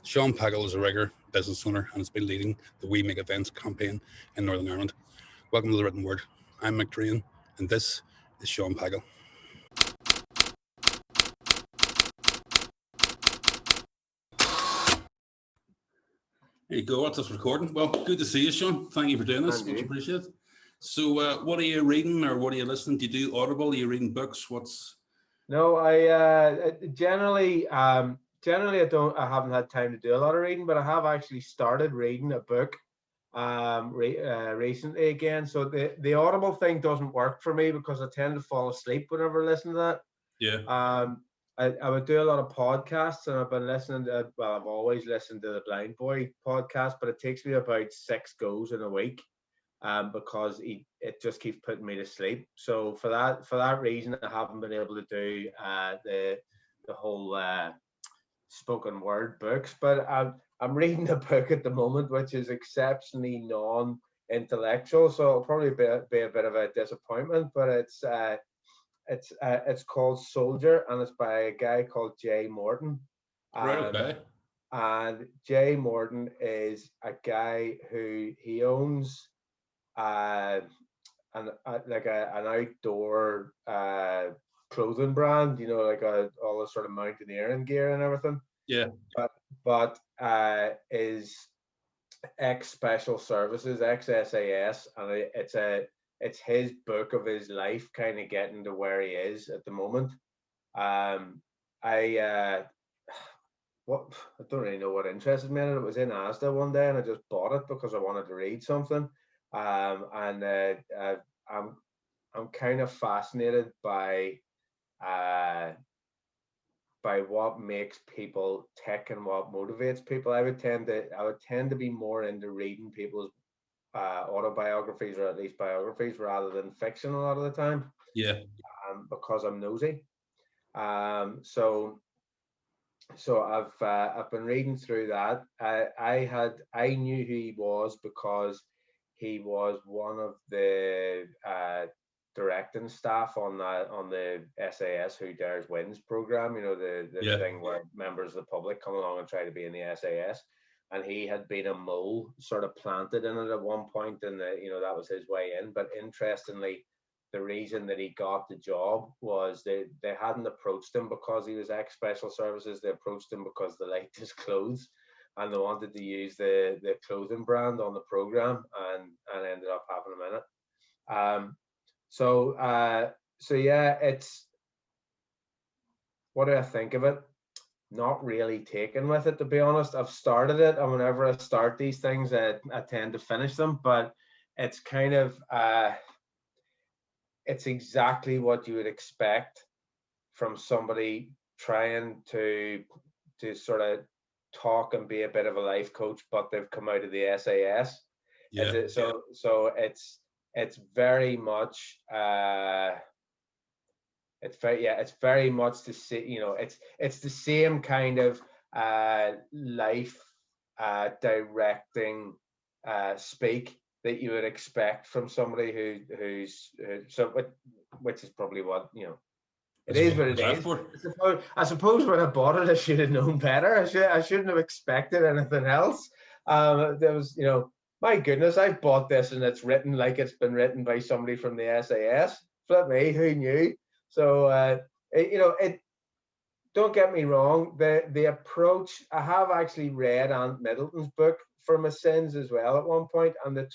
Sean Pagel is a rigger, business owner, and has been leading the We Make Events campaign in Northern Ireland. Welcome to the Written Word. I'm Mick Drain, and this is Sean Pagel. There you go, that's us recording. Well, good to see you, Sean. Thank you for doing this. Much appreciated. So what are you reading or what are you listening to? Do you do Audible? Are you reading books? No, I generally I haven't had time to do a lot of reading, but I have actually started reading a book recently again. So the Audible thing doesn't work for me because I tend to fall asleep whenever I listen to that. Yeah. I would do a lot of podcasts, and I've been listening to, well, I've always listened to the Blind Boy podcast, but it takes me about 6 goes in a week, because it just keeps putting me to sleep. So for that reason, I haven't been able to do the whole spoken word books. But I'm reading a book at the moment which is exceptionally non-intellectual, so it'll probably be a bit of a disappointment. But it's called Soldier, and it's by a guy called Jay Morton. Right, okay. And Jay Morton is a guy who he owns an outdoor clothing brand, like all the sort of mountaineering gear and everything. Yeah. But is ex Special Services, ex SAS, and it's his book of his life, kind of getting to where he is at the moment. I don't really know what interested me in it. It was in Asda one day, and I just bought it because I wanted to read something. I'm kind of fascinated by what makes people tick and what motivates people. I would tend to be more into reading people's autobiographies, or at least biographies, rather than fiction a lot of the time. Yeah. Because I'm nosy. So I've been reading through that. I knew who he was because he was one of the directing staff on the SAS Who Dares Wins program. The thing where members of the public come along and try to be in the SAS. And he had been a mole sort of planted in it at one point, and that was his way in. But interestingly, the reason that he got the job was they hadn't approached him because he was ex Special Services. They approached him because they liked his clothes, and they wanted to use the clothing brand on the program, and ended up having him in it. So yeah, it's, what do I think of it? Not really taken with it, to be honest. I've started it, and whenever I start these things, I tend to finish them. But it's kind of it's exactly what you would expect from somebody trying to sort of talk and be a bit of a life coach, but they've come out of the SAS. Yeah. So it's very much it's very much the same. It's the same kind of life directing speak that you would expect from somebody which is probably what it is. What it is. I suppose when I bought it, I should have known better. I shouldn't have expected anything else. There was, my goodness, I bought this and it's written like it's been written by somebody from the SAS. Flip me, who knew? So don't get me wrong, the approach, I have actually read Ant Middleton's book for my sins as well at one point, and the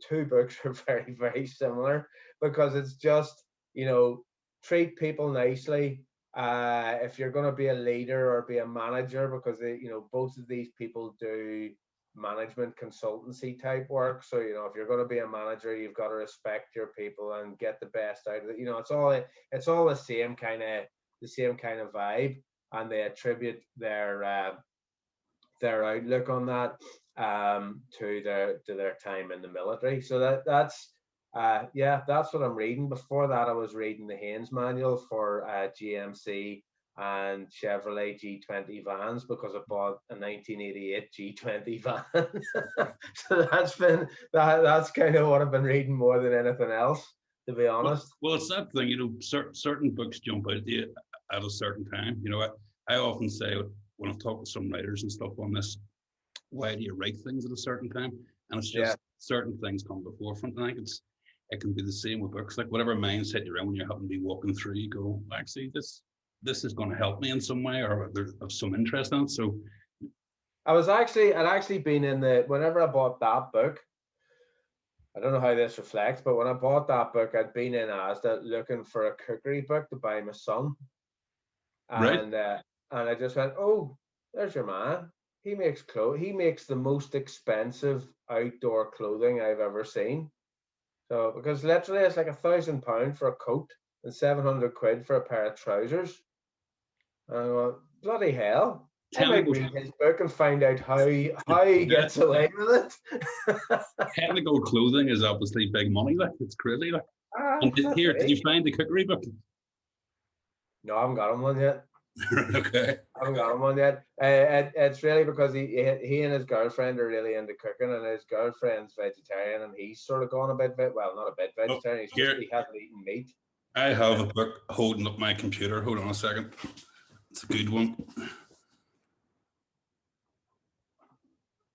two books are very, very similar, because it's just, treat people nicely. If you're going to be a leader or be a manager, because both of these people do management consultancy type work. So if you're going to be a manager, you've got to respect your people and get the best out of it. It's all the same kind of vibe, and they attribute their outlook on that to their time in the military. So that's what I'm reading. Before that, I was reading the Haynes manual for GMC and Chevrolet G20 vans, because I bought a 1988 G20 van. So that's kind of what I've been reading more than anything else, to be honest. Well, it's that thing, certain books jump out to you at a certain time. I often say when I've talked to some writers and stuff on this, why do you write things at a certain time? And it's Yeah. just certain things come to the forefront. And I think it can be the same with books. Like whatever mindset you're in when you happen to be walking through, you go, actually, this is going to help me in some way, or there's some interest in it. So I'd actually been whenever I bought that book, I don't know how this reflects, but when I bought that book, I'd been in Asda looking for a cookery book to buy my son. right. And I just went, oh, there's your man. He makes clothes. He makes the most expensive outdoor clothing I've ever seen. So because literally it's like £1,000 for a coat and 700 quid for a pair of trousers. And I go, bloody hell! I might read his book and find out how he gets away with it. Technical clothing is obviously big money. Like it's crazy. Like, and did you find the cookery book? No, I haven't got him one yet. Okay. I haven't got him one yet. It's really because he and his girlfriend are really into cooking, and his girlfriend's vegetarian, and he's sort of gone a bit, well, not a bit vegetarian. He hasn't eaten meat. I have a book holding up my computer. Hold on a second. It's a good one.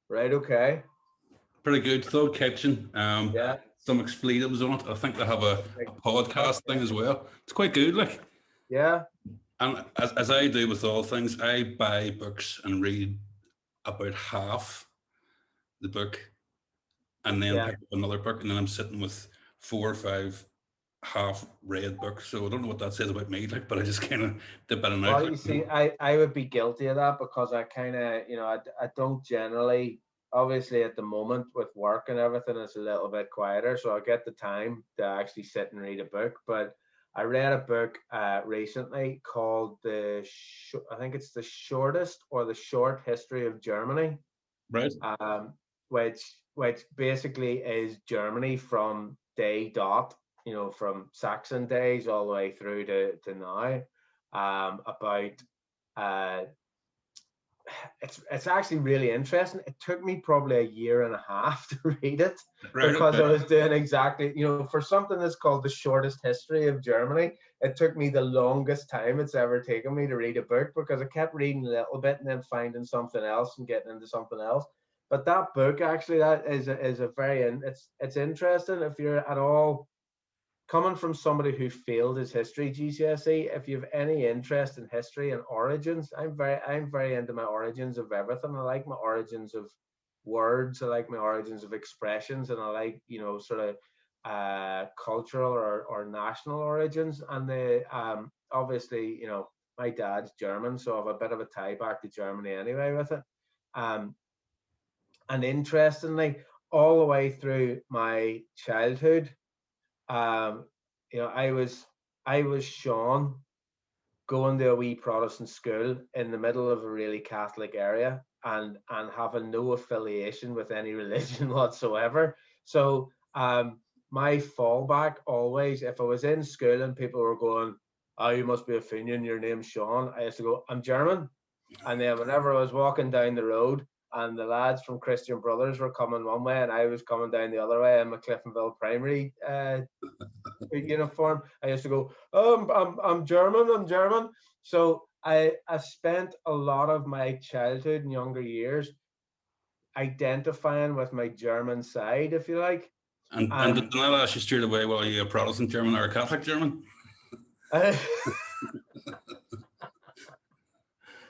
Right. Okay. Pretty good. Thug Kitchen. Yeah. Some expletives on it. I think they have a podcast thing as well. It's quite good. Like. Yeah. And as I do with all things, I buy books and read about half the book, and then pick up another book, and then I'm sitting with 4 or 5 half-read books. So I don't know what that says about me, like, but I just kind of dip in and out. Well, you see, I would be guilty of that because I kind of, I don't generally, obviously at the moment with work and everything, it's a little bit quieter, so I get the time to actually sit and read a book. But I read a book recently called I think it's the shortest or the short history of Germany, right? Which basically is Germany from day dot, from Saxon days all the way through to now. It's actually really interesting. It took me probably a year and a half to read it because I was doing exactly, for something that's called the shortest history of Germany, it took me the longest time it's ever taken me to read a book because I kept reading a little bit and then finding something else and getting into something else. But that book actually, that is a very, it's interesting if you're at all coming from somebody who failed his history GCSE. If you have any interest in history and origins, I'm very into my origins of everything. I like my origins of words. I like my origins of expressions, and I like sort of cultural or national origins. And obviously my dad's German, so I have a bit of a tie back to Germany anyway with it. And interestingly, all the way through my childhood, I was Sean going to a wee Protestant school in the middle of a really Catholic area and having no affiliation with any religion whatsoever. So my fallback always, if I was in school and people were going, "Oh, you must be a Fenian, your name's Sean," I used to go, "I'm German." And then whenever I was walking down the road and the lads from Christian Brothers were coming one way and I was coming down the other way in my Cliftonville primary uniform, I used to go, "Oh, I'm German." So I spent a lot of my childhood and younger years identifying with my German side, if you like. And did not ask you straight away, well, are you a Protestant German or a Catholic German?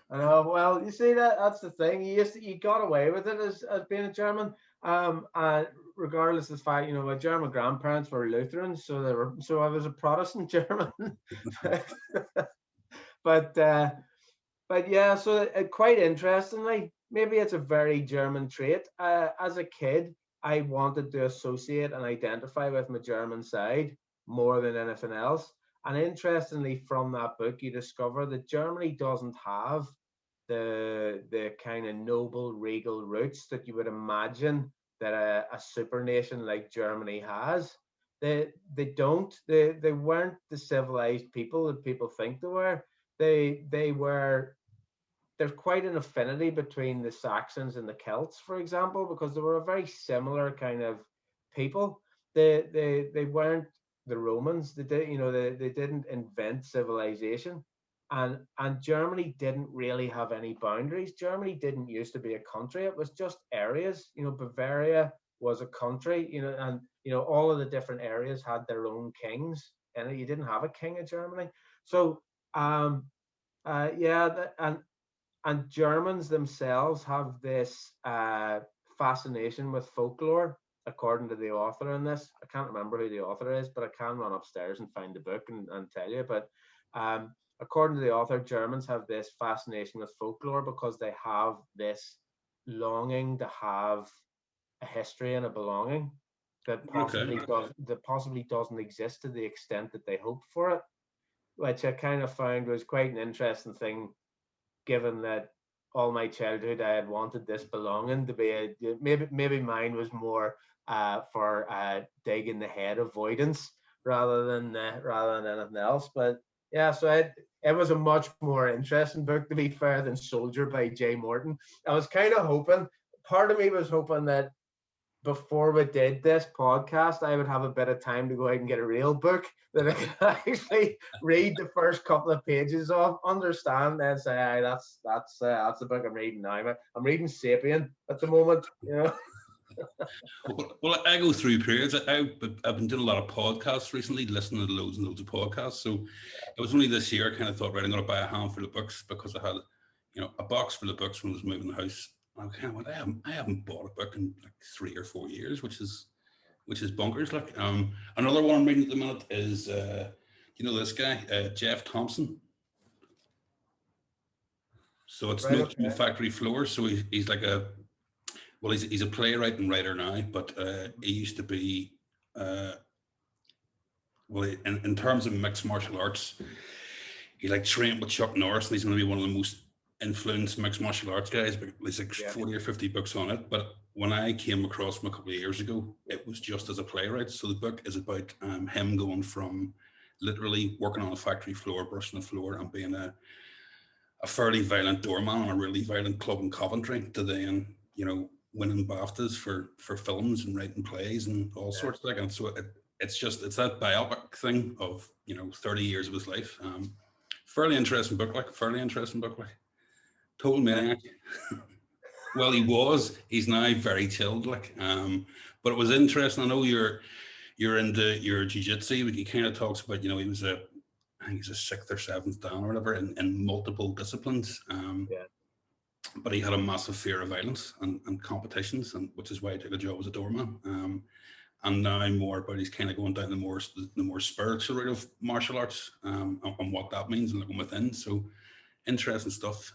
Well, you see, that's the thing. You got away with it as being a German. Regardless of the fact, my German grandparents were Lutherans, so I was a Protestant German. but yeah, so quite interestingly, maybe it's a very German trait. As a kid, I wanted to associate and identify with my German side more than anything else. And interestingly, from that book, you discover that Germany doesn't have the kind of noble, regal roots that you would imagine that a super nation like Germany has. They don't. They weren't the civilized people that people think they were. They were. There's quite an affinity between the Saxons and the Celts, for example, because they were a very similar kind of people. They weren't the Romans. They didn't invent civilization, and Germany didn't really have any boundaries. Germany didn't used to be a country; it was just areas. Bavaria was a country. And all of the different areas had their own kings, and you didn't have a king of Germany. So, yeah, and Germans themselves have this fascination with folklore, according to the author in this. I can't remember who the author is, but I can run upstairs and find the book and tell you. But according to the author, Germans have this fascination with folklore because they have this longing to have a history and a belonging that possibly Okay. doesn't exist to the extent that they hope for it, which I kind of found was quite an interesting thing, given that all my childhood I had wanted this belonging to be maybe mine was more for dig in the head avoidance rather than anything else. But yeah, so it was a much more interesting book, to be fair, than Soldier by Jay Morton. I was kind of hoping, part of me was hoping that before we did this podcast, I would have a bit of time to go out and get a real book that I could actually read the first couple of pages of, understand, and say, "Aye, that's the book I'm reading now." I'm reading Sapien at the moment. Well, I go through periods. I've been doing a lot of podcasts recently, listening to loads and loads of podcasts. So it was only this year I kind of thought, right, I'm going to buy a handful of books because I had, a box full of books when I was moving the house. And I kind of went, I haven't bought a book in like 3 or 4 years, which is bonkers. Like, another one I'm reading at the minute is, this guy, Jeff Thompson. So it's Right. Notes from the Okay. Factory Floor. So he's like he's a playwright and writer now, but he used to be, uh, in terms of mixed martial arts, he like trained with Chuck Norris, and he's going to be one of the most influenced mixed martial arts guys. But there's like Yeah. 40 or 50 books on it. But when I came across him a couple of years ago, it was just as a playwright. So the book is about him going from literally working on a factory floor, brushing the floor, and being a fairly violent doorman on a really violent club in Coventry to then, winning BAFTAs for films and writing plays and all Yeah. sorts of like. And so it's that biopic thing of 30 years of his life. Fairly interesting book, like total Yeah. maniac. Well, he's now very chilled, like. But it was interesting. I know you're into your jiu-jitsu, but he kind of talks about, he was I think he's a sixth or seventh dan or whatever in multiple disciplines. Yeah. But he had a massive fear of violence and competitions, and which is why he took a job as a doorman. And now more about he's kind of going down the more spiritual route of martial arts, and what that means and looking within. So interesting stuff.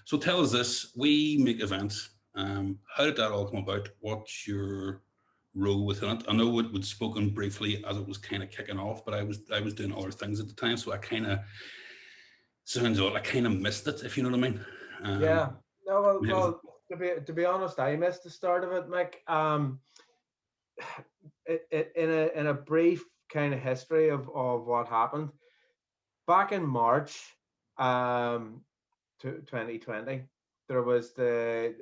So tell us this: we make events. How did that all come about? What's your role within it? I know we'd spoken briefly as it was kind of kicking off, but I was doing other things at the time, so I kind of missed it, if you know what I mean. Yeah. No, well, Yeah, to be honest, I missed the start of it, Mick. In a brief kind of history of what happened back in March, 2020, there was I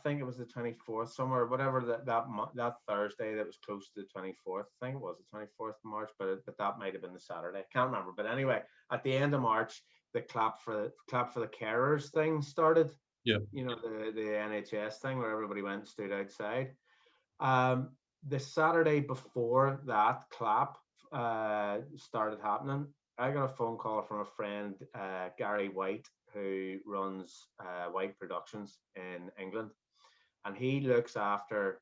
think it was the 24th, somewhere, whatever, that Thursday that was close to the 24th. I think it was the 24th of March, but that might have been the Saturday. I can't remember. But anyway, at the end of March, the clap for the carers thing started. yeah. The NHS thing where everybody went and stood outside. Um, the Saturday before that clap started happening, I got a phone call from a friend, Gary White, who runs White Productions in England, and he looks after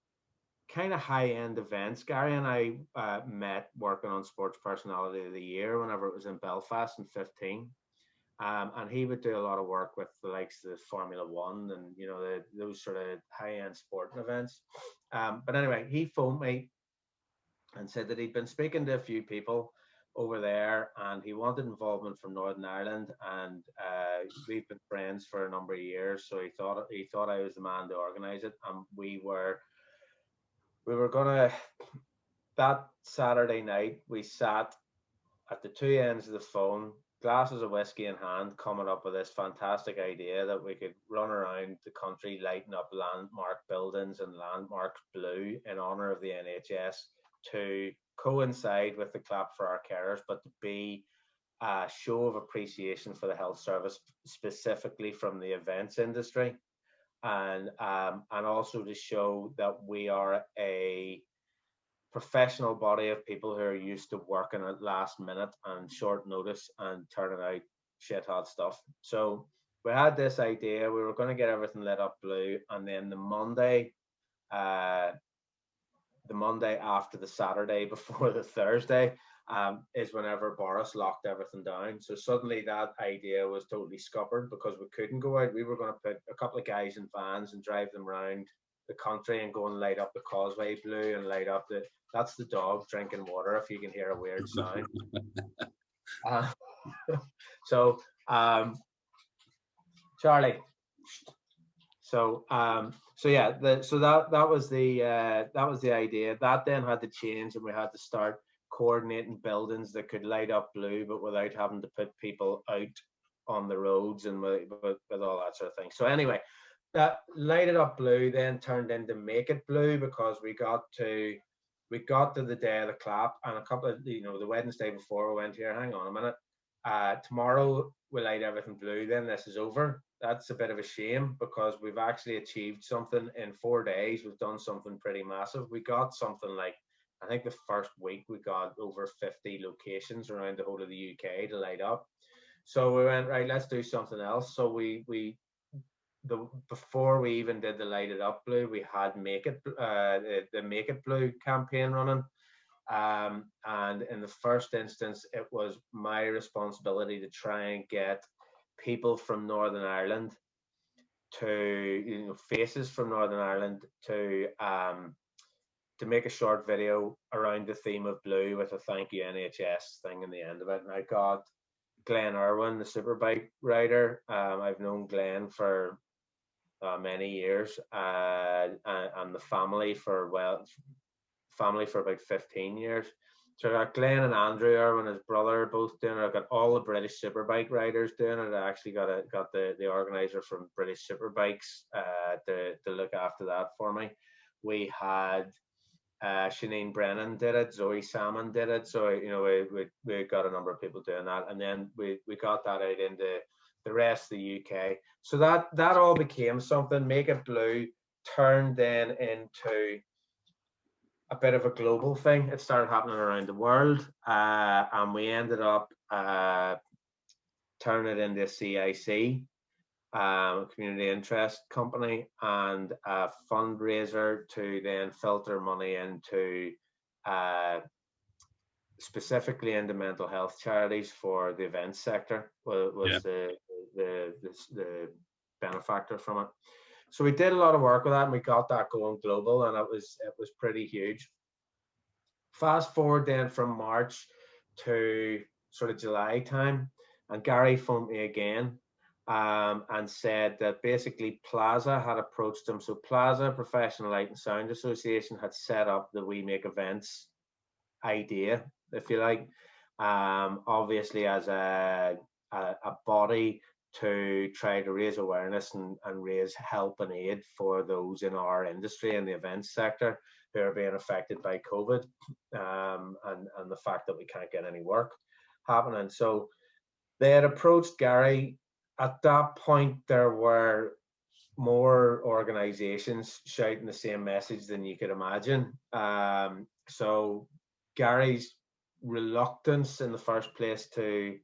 kind of high-end events. Gary and I met working on Sports Personality of the Year whenever it was in Belfast in 15. And he would do a lot of work with the likes of the Formula One and those sort of high-end sporting events. But anyway, he phoned me and said that he'd been speaking to a few people over there, and he wanted involvement from Northern Ireland, and we've been friends for a number of years, so he thought I was the man to organise it, and we were gonna, that Saturday night we sat at the two ends of the phone, glasses of whiskey in hand, coming up with this fantastic idea that we could run around the country lighting up landmark buildings and landmarks blue in honour of the NHS to coincide with the clap for our carers, but to be a show of appreciation for the health service, specifically from the events industry, and also to show that we are a professional body of people who are used to working at last minute and short notice and turning out shit hot stuff. So we had this idea, we were going to get everything lit up blue, and then uh, the Monday after the Saturday before the Thursday, is whenever Boris locked everything down. So suddenly that idea was totally scuppered because we couldn't go out. We were going to put a couple of guys in vans and drive them around the country and go and light up the causeway blue and light up that's the dog drinking water if you can hear a weird sound. uh, so Charlie. So yeah, that was the idea. That then had to change, and we had to start coordinating buildings that could light up blue, but without having to put people out on the roads and with all that sort of thing. So anyway, that light it up blue then turned into make it blue because we got to the day of the clap, and a couple of the Wednesday before we went, here, hang on a minute, tomorrow we light everything blue, then this is over. That's a bit of a shame because we've actually achieved something in 4 days. We've done something pretty massive. We got something like, I think the first week we got over 50 locations around the whole of the UK to light up. So we went, right, let's do something else. So before we even did the light it up blue, we had the make it blue campaign running. And in the first instance, it was my responsibility to try and get people from Northern Ireland faces from Northern Ireland to make a short video around the theme of blue with a thank you NHS thing in the end of it. And I got Glenn Irwin, the superbike rider. I've known Glenn for many years, and the family for about 15 years. So I got Glenn and Andrew Irwin, his brother, both doing it. I got all the British Superbike riders doing it. I actually got the organizer from British Superbikes to look after that for me. We had Sinead Brennan did it, Zoe Salmon did it. So we got a number of people doing that, and then we got that out into the rest of the UK. So that all became something. Make It Blue turned then into a bit of a global thing. It started happening around the world, and we ended up turning it into a CIC, community interest company, and a fundraiser to then filter money into specifically into mental health charities for the events sector. Was the benefactor from it. So we did a lot of work with that, and we got that going global, and it was pretty huge. Fast forward then from March to sort of July time, and Gary phoned me again and said that basically Plaza had approached him. So Plaza, Professional Light and Sound Association, had set up the We Make Events idea, if you like, obviously as a body to try to raise awareness and raise help and aid for those in our industry and the events sector who are being affected by COVID, and the fact that we can't get any work happening. So they had approached Gary. At that point, there were more organizations shouting the same message than you could imagine. So Gary's reluctance in the first place to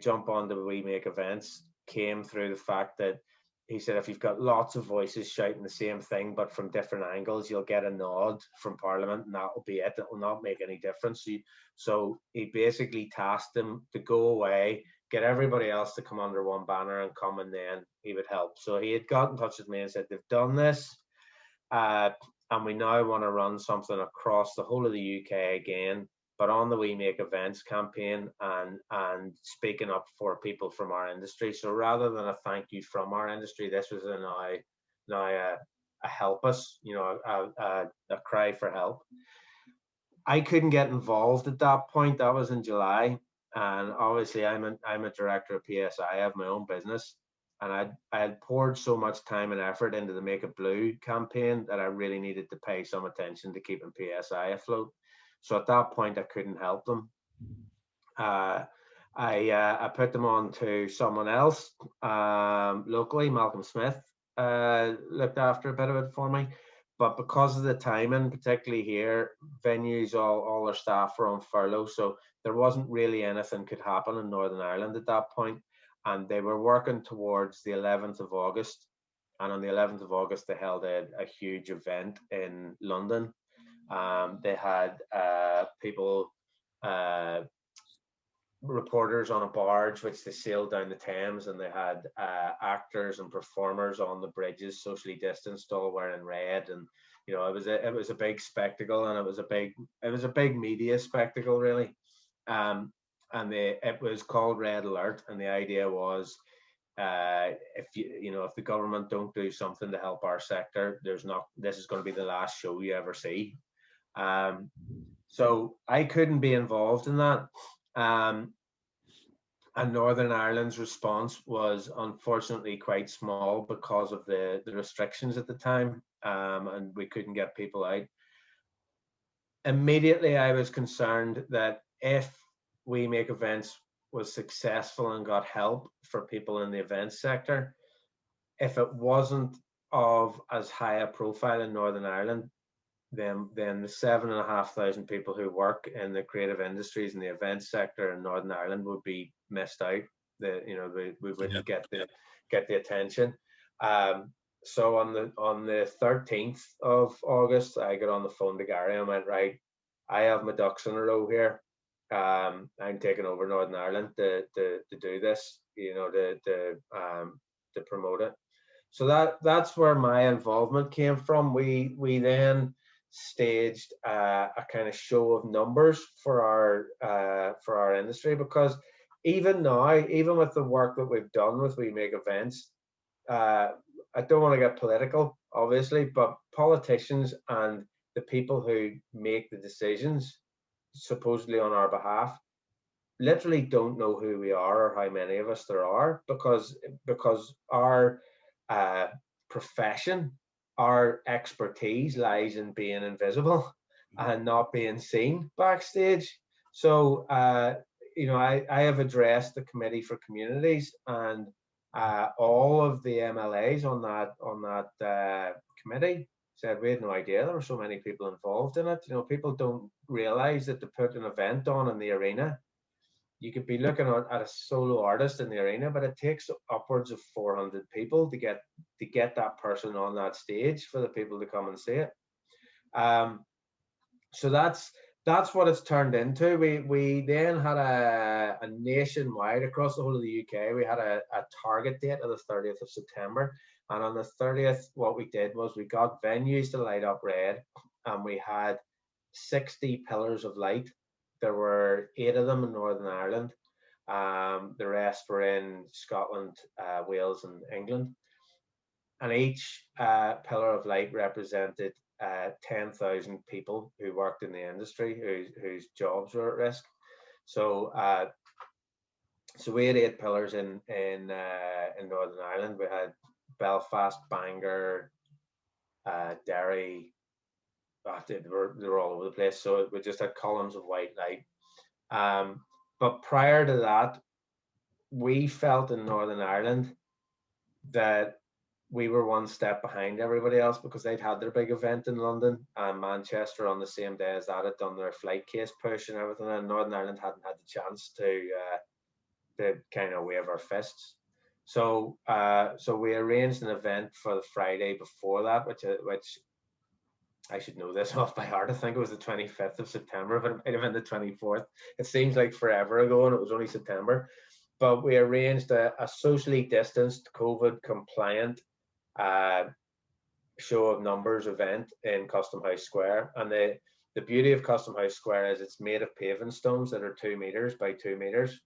jump on the We Make Events came through the fact that he said, if you've got lots of voices shouting the same thing but from different angles, you'll get a nod from Parliament and that will be it. It will not make any difference. So he basically tasked them to go away, get everybody else to come under one banner and come, and then he would help. So he had got in touch with me and said, they've done this, and we now want to run something across the whole of the UK again, but on the We Make Events campaign, and speaking up for people from our industry. So rather than a thank you from our industry, this was now a help us, a cry for help. I couldn't get involved at that point. That was in July, and obviously I'm a director of PSI. I have my own business, and I had poured so much time and effort into the Make It Blue campaign that I really needed to pay some attention to keeping PSI afloat. So at that point, I couldn't help them. I put them on to someone else locally. Malcolm Smith looked after a bit of it for me, but because of the timing, particularly here, venues all their staff were on furlough, so there wasn't really anything could happen in Northern Ireland at that point, and they were working towards the 11th of August, and on the 11th of August they held a huge event in London. They had people. Reporters on a barge which they sailed down the Thames, and they had actors and performers on the bridges, socially distanced, all wearing red, and it was a big spectacle, and it was a big media spectacle, really. And it was called Red Alert, and the idea was, if the government don't do something to help our sector, this is going to be the last show you ever see. So I couldn't be involved in that. And Northern Ireland's response was unfortunately quite small because of the restrictions at the time, and we couldn't get people out. Immediately, I was concerned that if We Make Events was successful and got help for people in the events sector, if it wasn't of as high a profile in Northern Ireland, then the 7,500 people who work in the creative industries and the events sector in Northern Ireland would be missed out. We wouldn't get the attention. So on the 13th of August, I got on the phone to Gary and went, right, I have my ducks in a row here. I'm taking over Northern Ireland to do this, to promote it. So that's where my involvement came from. We then staged a kind of show of numbers for our industry, because even now, even with the work that we've done with We Make Events, I don't want to get political, obviously, but politicians and the people who make the decisions supposedly on our behalf literally don't know who we are or how many of us there are, because our profession, our expertise lies in being invisible and not being seen backstage. So I have addressed the Committee for Communities, and all of the MLAs on that committee said we had no idea there were so many people involved in it. People don't realize that to put an event on in the arena, you could be looking at a solo artist in the arena, but it takes upwards of 400 people to get that person on that stage for the people to come and see it. So that's what it's turned into. We then had a nationwide, across the whole of the UK, we had a target date of the 30th of September. And on the 30th, what we did was we got venues to light up red, and we had 60 pillars of light. There were 8 of them in Northern Ireland. The rest were in Scotland, Wales, and England. And each pillar of light represented 10,000 people who worked in the industry, whose jobs were at risk. So we had 8 pillars in Northern Ireland. We had Belfast, Bangor, Derry. They were all over the place. So we just had columns of white light. But prior to that, we felt in Northern Ireland that we were one step behind everybody else, because they'd had their big event in London, and Manchester on the same day as that had done their flight case push and everything, and Northern Ireland hadn't had the chance to kind of wave our fists. So we arranged an event for the Friday before that, which I should know this off by heart. I think it was the 25th of September, but it might have been the 24th. It seems like forever ago, and it was only September. But we arranged a socially distanced, COVID compliant show of numbers event in Custom House Square. And the beauty of Custom House Square is it's made of paving stones that are 2 meters by 2 meters.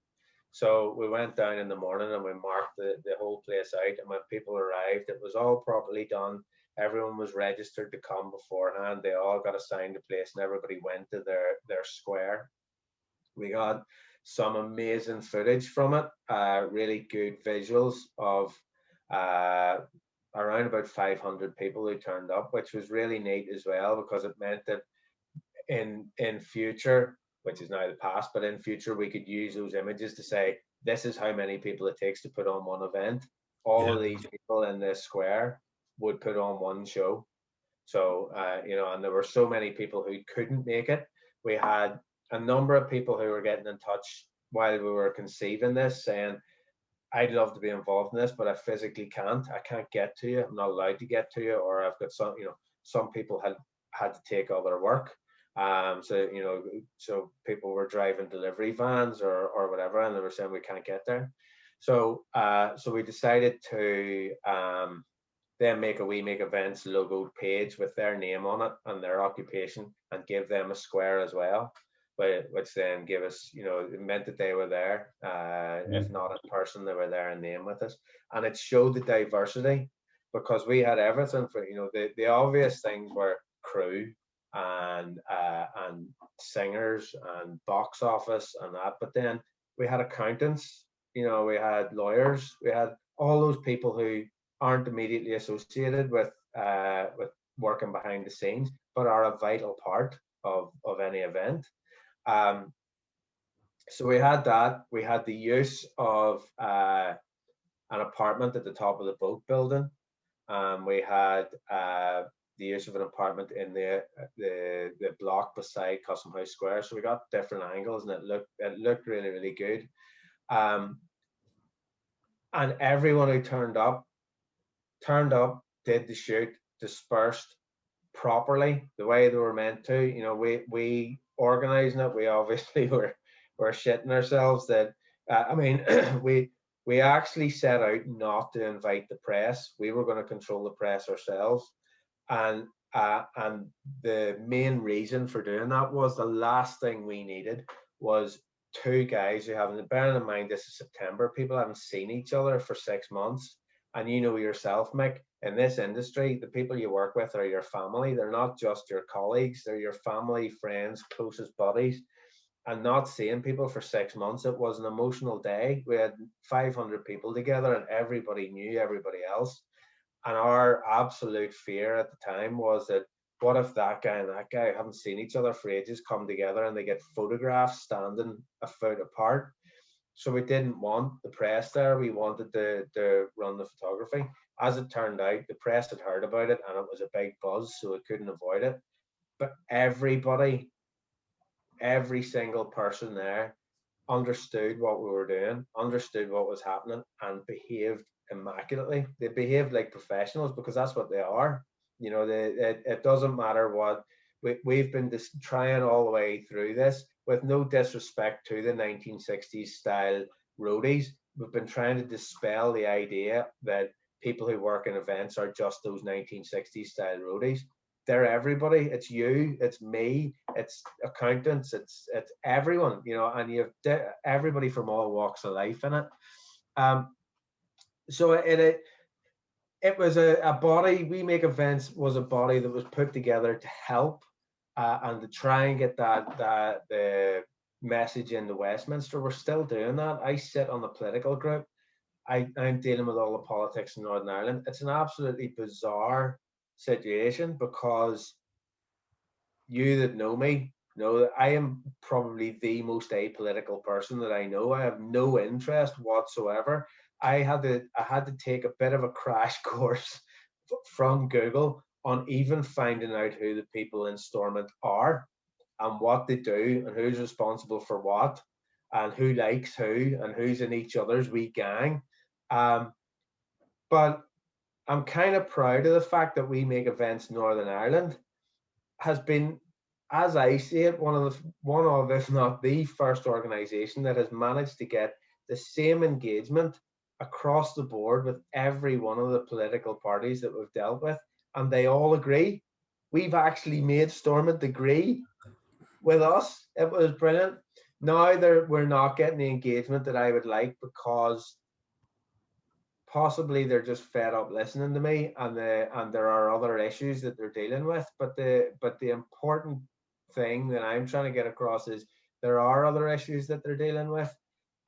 So we went down in the morning and we marked the whole place out. And when people arrived, it was all properly done. Everyone was registered to come beforehand. They all got assigned a place, and everybody went to their square. We got some amazing footage from it, really good visuals of around about 500 people who turned up, which was really neat as well, because it meant that in future, which is now the past, but in future we could use those images to say, this is how many people it takes to put on one event. All Yeah. of these people in this square would put on one show. So, and there were so many people who couldn't make it. We had a number of people who were getting in touch while we were conceiving this saying, I'd love to be involved in this, but I physically can't. I can't get to you. I'm not allowed to get to you, or I've got some people had to take other work. So people were driving delivery vans or whatever, and they were saying we can't get there. So we decided to then make a We Make Events logoed page with their name on it and their occupation, and give them a square as well, which then gave us, it meant that they were there. If not in person, they were there in name with us, and it showed the diversity, because we had everything for, the obvious things were crew and singers and box office and that, but then we had accountants, we had lawyers, we had all those people who aren't immediately associated with working behind the scenes, but are a vital part of any event. So we had that. We had the use of an apartment at the top of the boat building. We had the use of an apartment in the block beside Custom House Square. So we got different angles, and it looked really, really good. And everyone who turned up, did the shoot, dispersed properly the way they were meant to. We organizing it, we obviously were shitting ourselves that we actually set out not to invite the press. We were going to control the press ourselves, and the main reason for doing that was the last thing we needed was two guys who haven't, bearing in mind this is September, people haven't seen each other for 6 months. And you know yourself, Mick, in this industry, the people you work with are your family. They're not just your colleagues, they're your family, friends, closest buddies. And not seeing people for 6 months, it was an emotional day. We had 500 people together and everybody knew everybody else. And our absolute fear at the time was that, what if that guy and that guy haven't seen each other for ages come together and they get photographed standing a foot apart? So we didn't want the press there. We wanted to run the photography. As it turned out, the press had heard about it and it was a big buzz, so it couldn't avoid it. But everybody, every single person there understood what we were doing, understood what was happening, and behaved immaculately. They behaved like professionals, because that's what they are. It doesn't matter what. We've been trying all the way through this, with no disrespect to the 1960s style roadies. We've been trying to dispel the idea that people who work in events are just those 1960s style roadies. They're everybody. It's you, it's me, it's accountants, it's everyone, and you have everybody from all walks of life in it. So it was a body. We Make Events was a body that was put together to help and to try and get the message into Westminster. We're still doing that. I sit on the political group. I'm dealing with all the politics in Northern Ireland. It's an absolutely bizarre situation, because you that know me know that I am probably the most apolitical person that I know. I have no interest whatsoever. I had to take a bit of a crash course from Google on even finding out who the people in Stormont are and what they do and who's responsible for what and who likes who and who's in each other's wee gang. But I'm kind of proud of the fact that We Make Events Northern Ireland has been, as I see it, one of if not the first organisation that has managed to get the same engagement across the board with every one of the political parties that we've dealt with, and they all agree. We've actually made Stormont agree with us. It was brilliant. Now we're not getting the engagement that I would like, because possibly they're just fed up listening to me, and there are other issues that they're dealing with. But the important thing that I'm trying to get across is there are other issues that they're dealing with,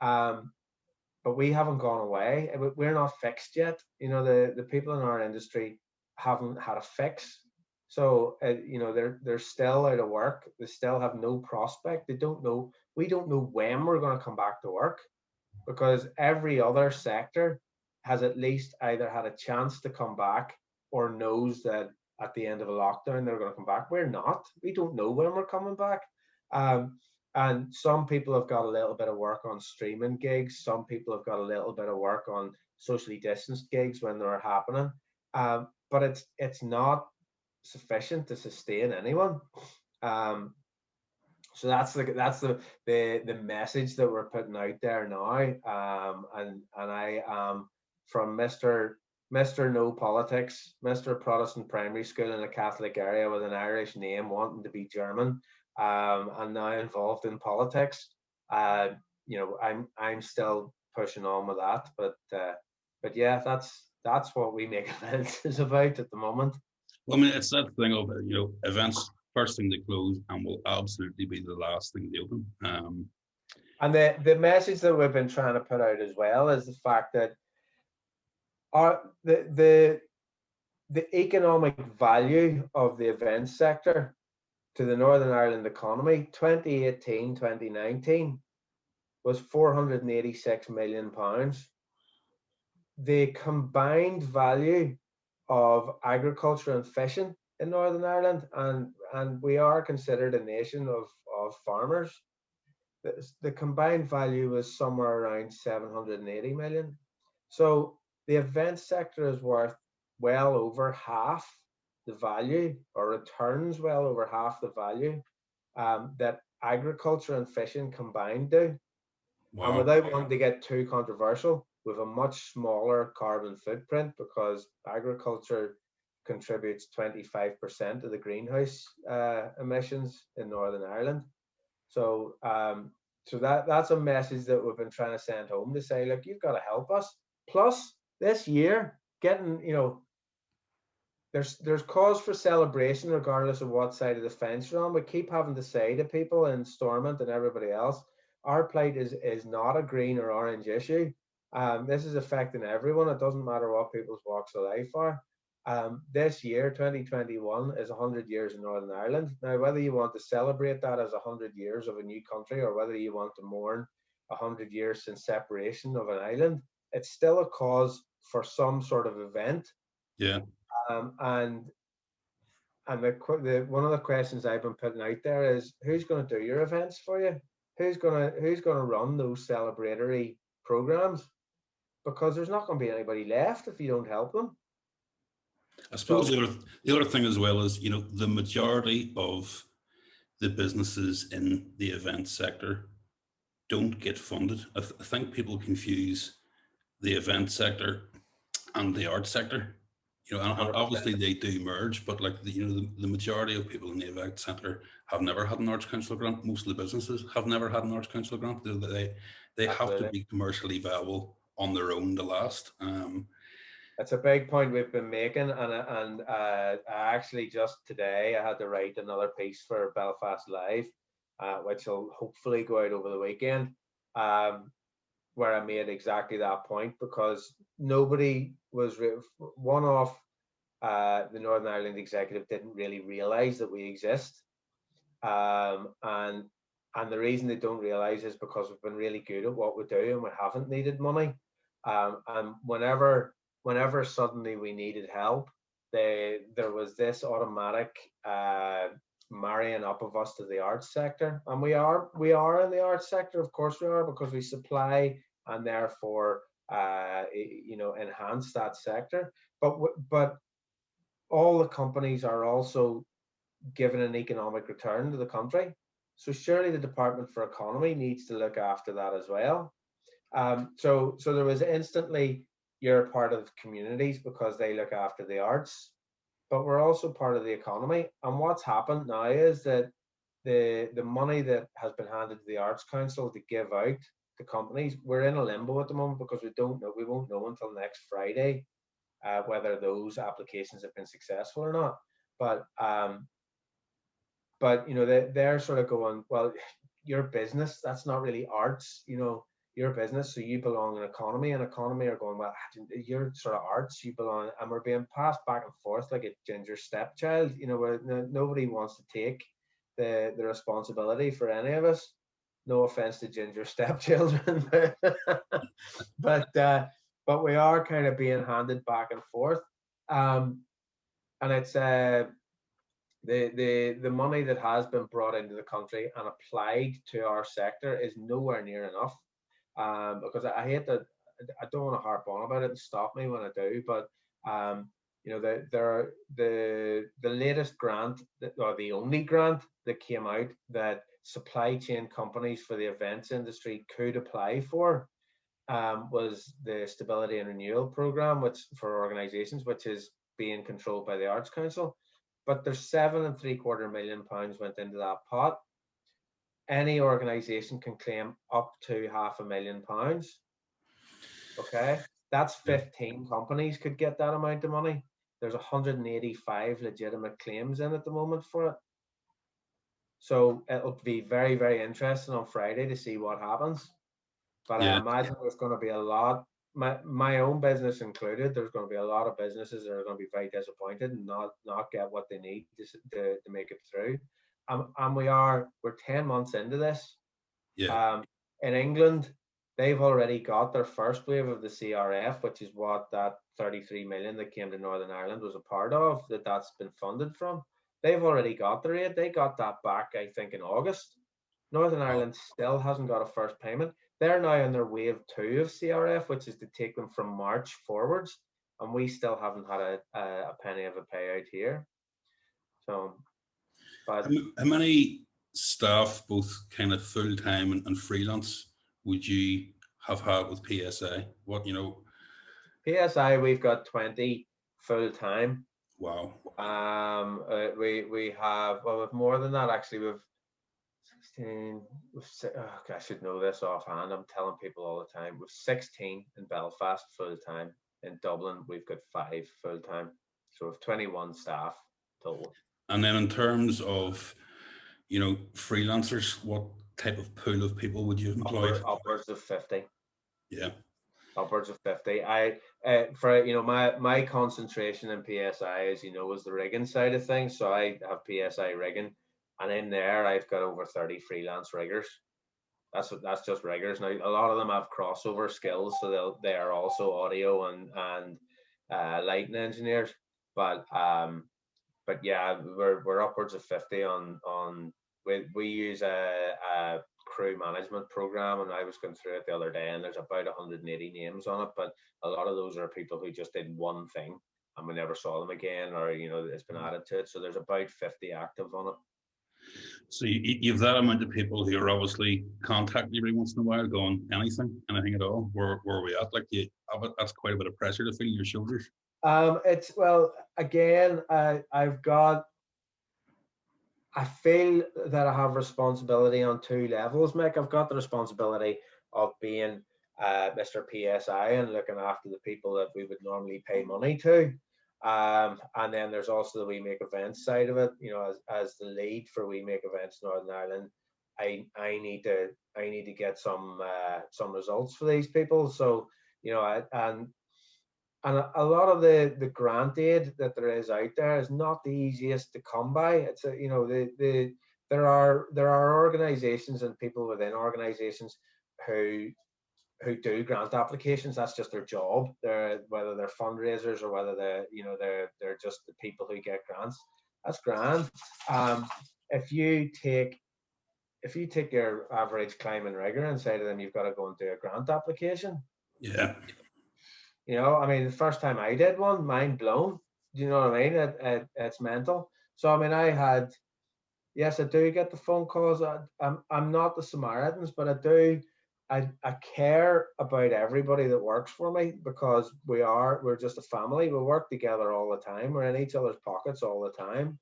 but we haven't gone away. We're not fixed yet. The people in our industry haven't had a fix. So they're still out of work. They still have no prospect. They don't know. We don't know when we're going to come back to work, because every other sector has at least either had a chance to come back or knows that at the end of a lockdown they're going to come back. We're not. We don't know when we're coming back. Um, and some people have got a little bit of work on streaming gigs. Some people have got a little bit of work on socially distanced gigs when they're happening. But it's not sufficient to sustain anyone. Um, so that's the message that we're putting out there now. And I am from Mr. No Politics, Mr. Protestant Primary School in a Catholic area with an Irish name, wanting to be German, and now involved in politics. Uh, I'm still pushing on with that, but yeah, that's what we make events is about at the moment. Well, I mean, it's that thing of, events first thing to close and will absolutely be the last thing to open. And the message that we've been trying to put out as well is the fact that our the economic value of the events sector to the Northern Ireland economy 2018-2019 was £486 million. The combined value of agriculture and fishing in Northern Ireland, and we are considered a nation of farmers, the combined value was somewhere around 780 million. So the event sector is worth well over half the value, or returns well over half the value, that agriculture and fishing combined do. And Wow. without wanting to get too controversial, with a much smaller carbon footprint, because agriculture contributes 25% of the greenhouse emissions in Northern Ireland. So that's a message that we've been trying to send home, to say, look, you've got to help us. Plus, this year, there's cause for celebration regardless of what side of the fence you're on. We keep having to say to people in Stormont and everybody else, our plight is not a green or orange issue. This is affecting everyone. It doesn't matter what people's walks of life are. This year, 2021, is 100 years in Northern Ireland. Now, whether you want to celebrate that as 100 years of a new country, or whether you want to mourn 100 years since separation of an island, it's still a cause for some sort of event. Yeah. And one of the questions I've been putting out there is, who's going to do your events for you? Who's gonna run those celebratory programs? Because there's not going to be anybody left if you don't help them. I suppose So the other thing as well is, the majority of the businesses in the event sector don't get funded. I think people confuse the event sector and the art sector. And 100%. obviously they do merge, but like the majority of people in the event sector have never had an arts council grant. Most of the businesses have never had an arts council grant. They have to Absolutely. be commercially viable on their own to last. That's a big point we've been making, and I actually just today I had to write another piece for Belfast Live, which will hopefully go out over the weekend, where I made exactly that point, because nobody was one off. The Northern Ireland executive didn't really realise that we exist, and the reason they don't realise is because we've been really good at what we do and we haven't needed money. And whenever suddenly we needed help, there was this automatic marrying up of us to the arts sector, and we are in the arts sector, of course we are, because we supply and therefore enhance that sector. But all the companies are also given an economic return to the country. So surely the Department for Economy needs to look after that as well. So there was instantly, you're part of communities because they look after the arts, but we're also part of the economy. And what's happened now is that the money that has been handed to the Arts Council to give out to companies, we're in a limbo at the moment, because we don't know. We won't know until next Friday whether those applications have been successful or not. But they're sort of going, well, your business, that's not really arts. your business, so you belong in economy, and economy are going, well, you're sort of arts, you belong, and we're being passed back and forth like a ginger stepchild, you know, where nobody wants to take the responsibility for any of us. No offense to ginger stepchildren, but we are kind of being handed back and forth, and it's the money that has been brought into the country and applied to our sector is nowhere near enough. Because I hate that, I don't want to harp on about it and stop me when I do, but you know, the latest grant, or the only grant that came out that supply chain companies for the events industry could apply for, was the Stability and Renewal Program, which for organisations, which is being controlled by the Arts Council. But there's £7.75 million went into that pot. Any organisation can claim up to £500,000. Okay, that's 15 companies could get that amount of money. There's 185 legitimate claims in at the moment for it. So it'll be very, very interesting on Friday to see what happens. But I imagine there's going to be a lot, my own business included, there's going to be a lot of businesses that are going to be very disappointed and not get what they need to make it through. And we're 10 months into this. In England, they've already got their first wave of the CRF, which is what that 33 million that came to Northern Ireland was a part of, that's been funded from. They've already got their aid. They got that back, I think, in August. Northern Ireland still hasn't got a first payment. They're now in their wave 2 of CRF, which is to take them from March forwards, and we still haven't had a penny of a payout here. So, but how many staff, both kind of full time and freelance, would you have had with PSI? What, you know? PSI, we've got 20 full time. Wow. We have, well, with more than that actually. We've 16. I should know this offhand. I'm telling people all the time. We've 16 in Belfast full time. In Dublin, we've got 5 full time. So we've 21 staff total. And then in terms of, you know, freelancers, what type of pool of people would you have employed? Upwards of 50. Yeah. Upwards of 50. For, you know, my concentration in PSI, as you know, is the rigging side of things. So I have PSI rigging, and in there I've got over 30 freelance riggers. That's just riggers. Now a lot of them have crossover skills, so they are also audio and lighting engineers. But yeah, we're upwards of 50 on. We use a crew management program, and I was going through it the other day, and there's about 180 names on it, but a lot of those are people who just did one thing and we never saw them again, or, you know, it's been added to it. So there's about 50 active on it. So you've that amount of people who are obviously contacting you every once in a while, going anything at all. Where are we at? Like, that's quite a bit of pressure to feel on your shoulders. It's, well, again, I feel that I have responsibility on 2 levels, Mick. I've got the responsibility of being Mr. PSI and looking after the people that we would normally pay money to. And then there's also the We Make Events side of it. You know, as the lead for We Make Events Northern Ireland, I need to get some results for these people. So, you know, and a lot of the grant aid that there is out there is not the easiest to come by. It's you know, there are organizations and people within organizations who do grant applications. That's just their job. Whether they're fundraisers or whether they're just the people who get grants. That's grand. If you take your average climbing rigger and say to them, you've got to go and do a grant application. Yeah. You know, I mean, the first time I did one, mind blown. Do you know what I mean? It's mental. So, I mean, yes, I do get the phone calls. I'm not the Samaritans, but I do. I care about everybody that works for me, because we're just a family. We work together all the time. We're in each other's pockets all the time.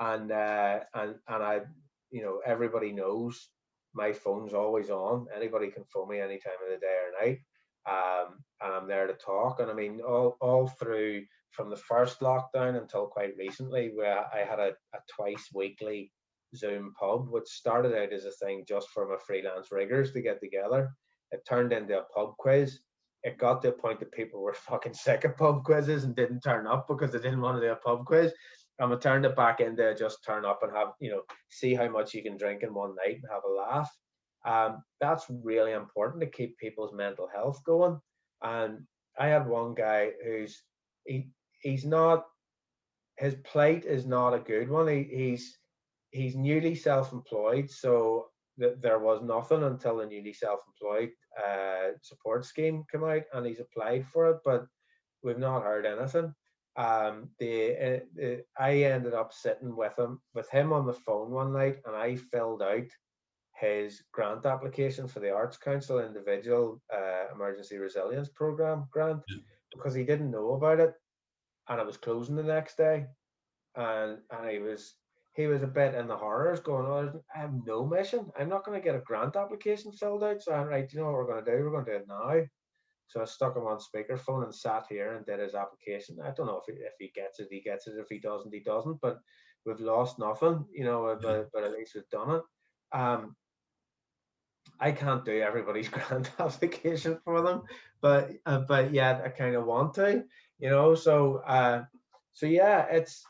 And I, you know, everybody knows my phone's always on. Anybody can phone me any time of the day or night. And I'm there to talk. And I mean, all through from the first lockdown until quite recently, where I had a twice weekly Zoom pub, which started out as a thing just for my freelance riggers to get together. It turned into a pub quiz. It got to a point that people were fucking sick of pub quizzes and didn't turn up because they didn't want to do a pub quiz. And we turned it back into just turn up and have, see how much you can drink in one night and have a laugh. That's really important to keep people's mental health going. And I had one guy he's not, his plight is not a good one. He's newly self-employed, so there was nothing until the newly self-employed support scheme came out, and he's applied for it, but we've not heard anything. I ended up sitting with him on the phone one night, and I filled out his grant application for the Arts Council Individual Emergency Resilience Program grant, because he didn't know about it, and it was closing the next day, and he was a bit in the horrors, going, "Oh, I have no mission. I'm not going to get a grant application filled out." So I'm right. You know what we're going to do? We're going to do it now. So I stuck him on speakerphone and sat here and did his application. I don't know if he gets it, he gets it. If he doesn't, he doesn't. But we've lost nothing, but at least we've done it. I can't do everybody's grant application for them, but yet I kind of want to, So yeah, it's.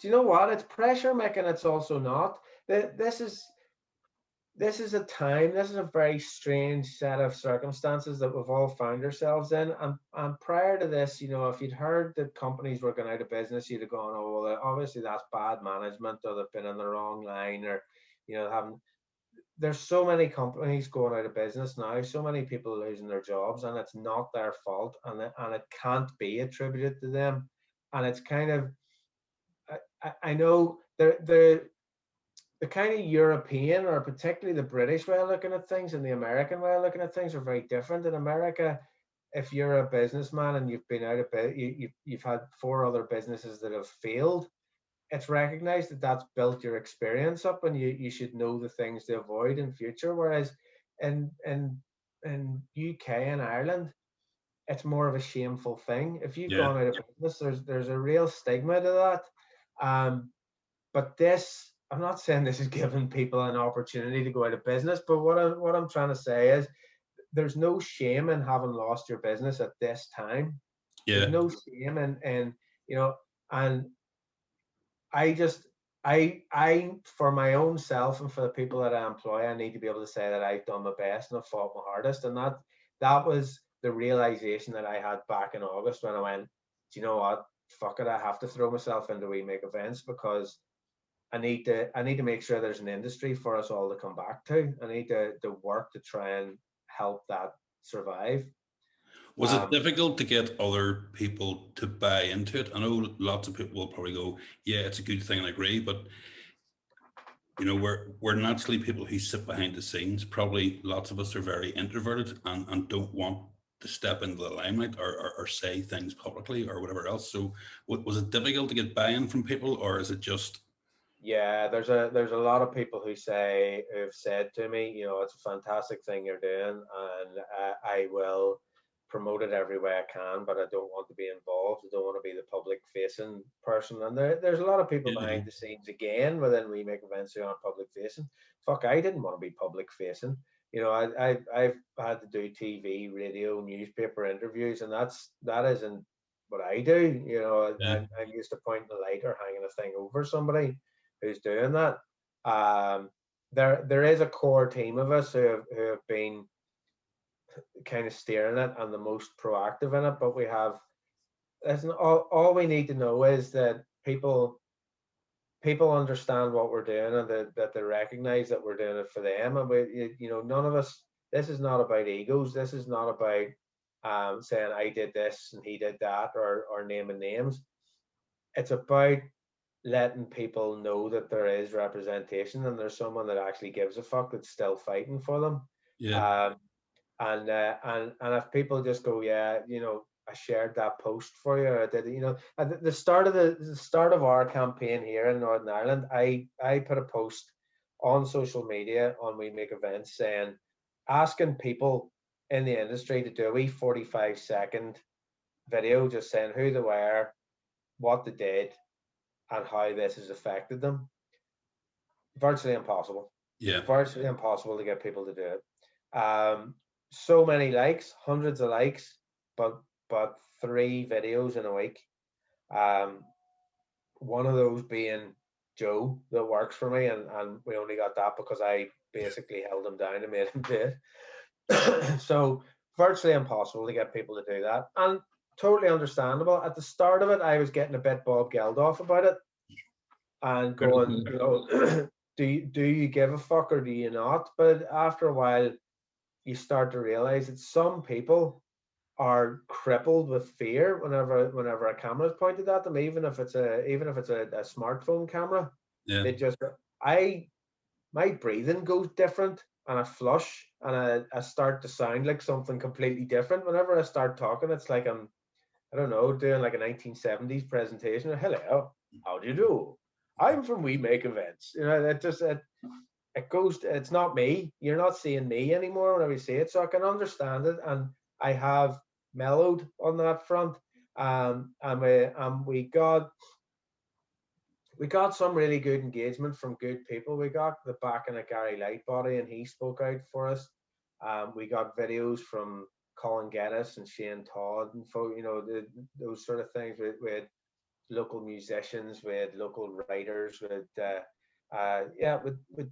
Do you know what? It's pressure making. It's also not. This is a time. This is a very strange set of circumstances that we've all found ourselves in. And prior to this, if you'd heard that companies were going out of business, you'd have gone, "Oh, well, obviously that's bad management, or they've been in the wrong line, or haven't." There's so many companies going out of business now, so many people losing their jobs, and it's not their fault, and it can't be attributed to them. And it's kind of, I know the kind of European, or particularly the British way of looking at things, and the American way of looking at things are very different. In America, if you're a businessman and you've been out of you've had 4 other businesses that have failed, it's recognized that that's built your experience up, and you should know the things to avoid in future. Whereas in UK and Ireland, it's more of a shameful thing. If you've gone out of business, there's a real stigma to that. But this, I'm not saying this is giving people an opportunity to go out of business, but what I'm trying to say is there's no shame in having lost your business at this time. There's no shame in and I for my own self and for the people that I employ, I need to be able to say that I've done my best and I've fought my hardest. And that was the realization that I had back in August, when I went, "Do you know what? Fuck it, I have to throw myself into We Make Events, because I need to make sure there's an industry for us all to come back to. I need to work to try and help that survive." Was it difficult to get other people to buy into it? I know lots of people will probably go, "Yeah, it's a good thing," and I agree, but we're naturally people who sit behind the scenes. Probably lots of us are very introverted and don't want to step into the limelight, or say things publicly or whatever else. So was it difficult to get buy-in from people, or is it just? Yeah, there's a lot of people who've said to me, "It's a fantastic thing you're doing, and I will promote it every way I can, but I don't want to be involved. I don't want to be the public facing person." And there's a lot of people behind the scenes again within We Make Events who aren't public facing. Fuck, I didn't want to be public facing. I've had to do TV, radio, newspaper interviews, and that isn't what I do. I'm used to pointing a light or hanging a thing over somebody who's doing that. There is a core team of us who have been kind of steering it and the most proactive in it, but we have, all we need to know is that people understand what we're doing, and that they recognize that we're doing it for them. And none of us, this is not about egos. This is not about saying I did this and he did that, or naming names. It's about letting people know that there is representation, and there's someone that actually gives a fuck, that's still fighting for them. And if people just go, "Yeah, I shared that post for you, or I did it," at the start of our campaign here in Northern Ireland, I put a post on social media on We Make Events, asking people in the industry to do a wee 45-second video, just saying who they were, what they did, and how this has affected them. Virtually impossible. Yeah. Virtually impossible to get people to do it. So many likes, hundreds of likes, but 3 videos in a week. One of those being Joe that works for me, and we only got that because I basically held him down and made him do it. So virtually impossible to get people to do that, and totally understandable. At the start of it, I was getting a bit Bob Geldof about it and going, you know, do you give a fuck or do you not? But after a while, you start to realize that some people are crippled with fear whenever a camera is pointed at them, even if it's a smartphone camera. Yeah. They just my breathing goes different, and I flush, and I start to sound like something completely different whenever I start talking. It's like I don't know, doing like a 1970s presentation. Hello, how do you do? I'm from We Make Events. You know, it goes. It's not me. You're not seeing me anymore whenever you see it. So I can understand it, and I have mellowed on that front. And we got some really good engagement from good people. We got the backing of Gary Lightbody, and he spoke out for us. We got videos from Colin Geddes and Shane Todd, and those sort of things. We had local musicians, we had local writers, with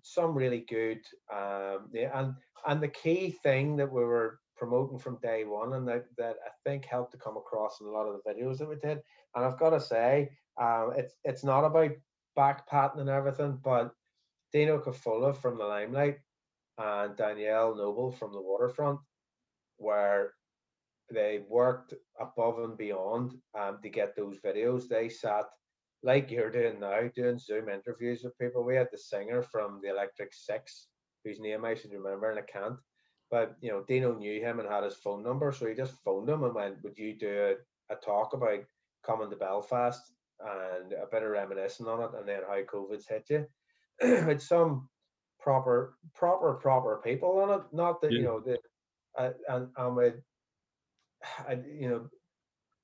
some really good. And the key thing that we were promoting from day one, and that I think helped to come across in a lot of the videos that we did. And I've got to say, it's not about backpatting and everything, but Dino Cafola from the Limelight and Danielle Noble from the Waterfront, where they worked above and beyond to get those videos. They sat like you're doing now, doing Zoom interviews with people. We had the singer from the Electric Six, whose name I should remember and I can't. But Dino knew him and had his phone number, so he just phoned him and went, "Would you do a talk about coming to Belfast and a bit of reminiscing on it, and then how COVID's hit you?" It's some proper people on it. Not that and with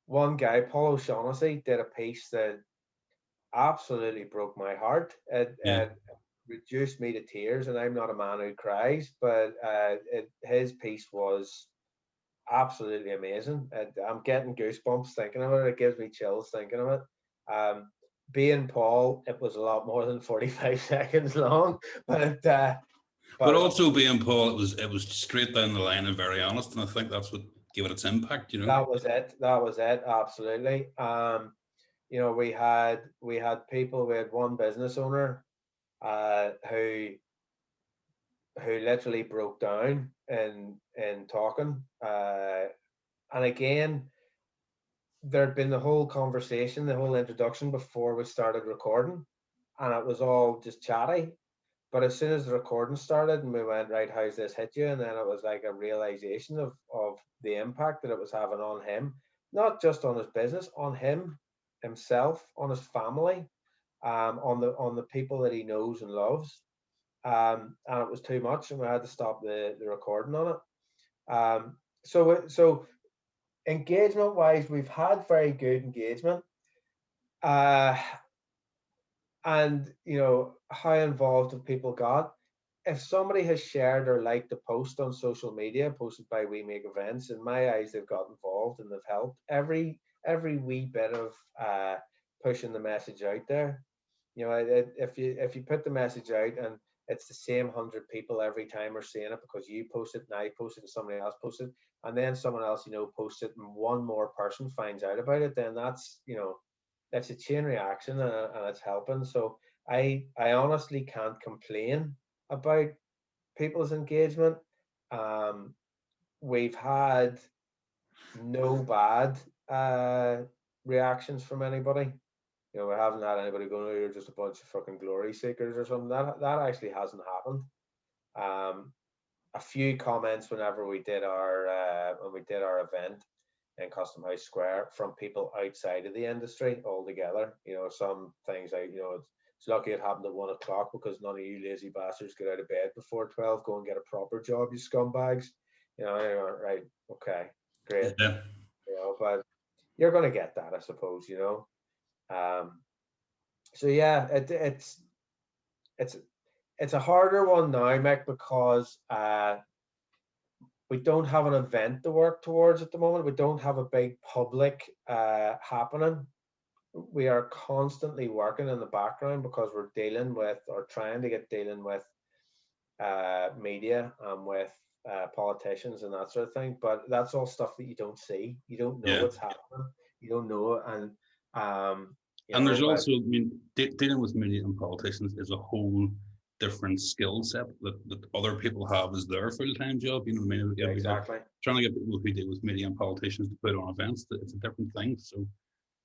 one guy, Paul O'Shaughnessy, did a piece that absolutely broke my heart. Yeah. It reduced me to tears, and I'm not a man who cries, but his piece was absolutely amazing. I'm getting goosebumps thinking of it. It gives me chills thinking of it. Being Paul, it was a lot more than 45 seconds long, but also being Paul, it was straight down the line and very honest, and I think that's what gave it its impact. That was it. Absolutely. We had people. We had one business owner who literally broke down in talking. And again, there'd been the whole conversation, the whole introduction before we started recording, and it was all just chatty. But as soon as the recording started and we went, right, how's this hit you? And then it was like a realization of the impact that it was having on him, not just on his business, on himself, on his family, on the people that he knows and loves. And it was too much, and we had to stop the recording on it. So engagement wise, we've had very good engagement. And how involved have people got? If somebody has shared or liked a post on social media posted by We Make Events, in my eyes, they've got involved and they've helped. Every wee bit of pushing the message out there. If you put the message out and it's the same 100 people every time are seeing it because you post it and I post it and somebody else posts it, and then someone else posts it and one more person finds out about it, then that's it's a chain reaction, and it's helping. So I honestly can't complain about people's engagement. We've had no bad reactions from anybody. We haven't had anybody going, "Oh, you're just a bunch of fucking glory seekers" or something. That actually hasn't happened. A few comments whenever we did our event in Custom House Square from people outside of the industry altogether. Some things like, it's lucky it happened at 1 o'clock because none of you lazy bastards get out of bed before 12. Go and get a proper job, you scumbags. Right, okay, great. Yeah. But you're going to get that, I suppose. So yeah, it's it's a harder one now, Mick, because we don't have an event to work towards at the moment. We don't have a big public happening. We are constantly working in the background because we're dealing with, or trying to get dealing with, media and with politicians and that sort of thing. But that's all stuff that you don't see. You don't know Yeah. what's happening. You don't know, and And there's but also, I mean, dealing with media and politicians is a whole different skill set that other people have as their full time job. You know what I mean? yeah, We have exactly. trying to get people who deal with media and politicians to put on events. It's a different thing. So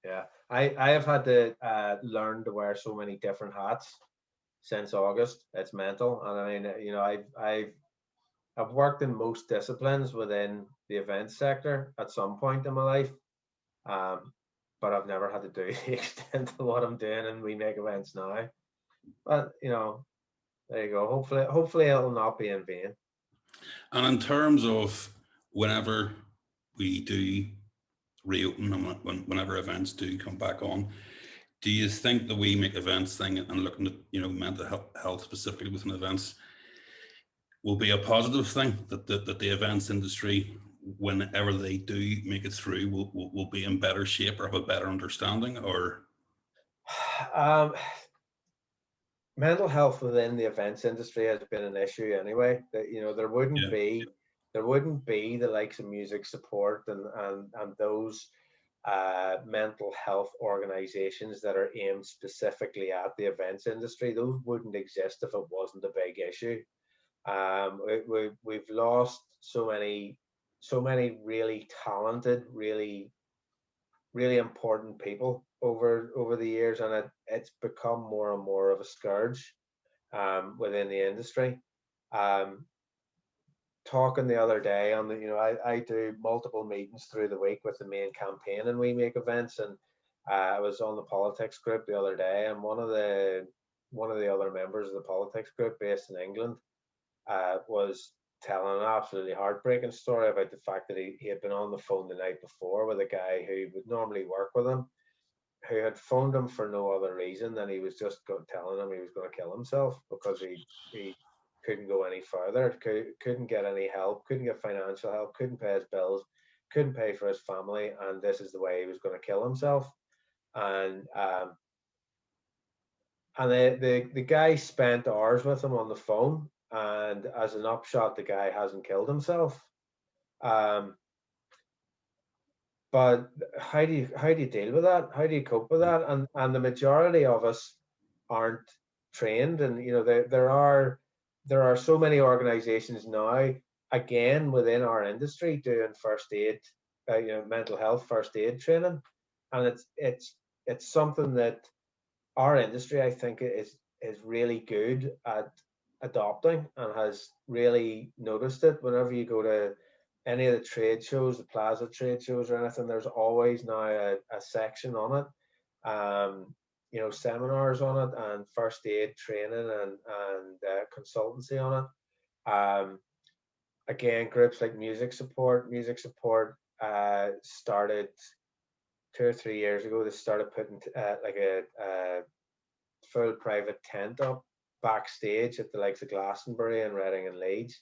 Yeah, I have had to learn to wear so many different hats since August. It's mental, and I mean, I've worked in most disciplines within the event sector at some point in my life, um, but I've never had to do the extent of what I'm doing, and we make events now. But there you go. Hopefully it'll not be in vain. and in terms of whenever we do reopen and whenever events do come back on, do you think the We Make Events thing and looking at mental health specifically within events will be a positive thing that the events industry, whenever they do make it through, will be in better shape or have a better understanding? Or Um, Mental health within the events industry has been an issue anyway. That yeah, there wouldn't be the likes of music support and those mental health organizations that are aimed specifically at the events industry. Those wouldn't exist if it wasn't a big issue. We've lost so many really talented, really important people over the years, and it's become more and more of a scourge within the industry. Um, Talking the other day on I do multiple meetings through the week with the main campaign and We Make Events, and I was on the politics group the other day, and one of the other members of the politics group based in England was telling an absolutely heartbreaking story about the fact that he had been on the phone the night before with a guy who would normally work with him, who had phoned him for no other reason than he was just telling him he was going to kill himself because he couldn't go any further, couldn't get any help, couldn't get financial help, couldn't pay his bills, couldn't pay for his family, and this is the way he was going to kill himself. And the guy spent hours with him on the phone, and as an upshot, the guy hasn't killed himself. Um, but how do you deal with that? How do you cope with that? And the majority of us aren't trained, and there are so many organizations now, again within our industry, doing first aid, mental health first aid training, and it's something that our industry, I think, is really good at adopting and has really noticed it. Whenever you go to any of the trade shows, the plaza trade shows or anything, there's always now a section on it. Seminars on it and first aid training and consultancy on it. Again, groups like music support started 2 or 3 years ago. They started putting like a full private tent up backstage at the likes of Glastonbury and Reading and Leeds.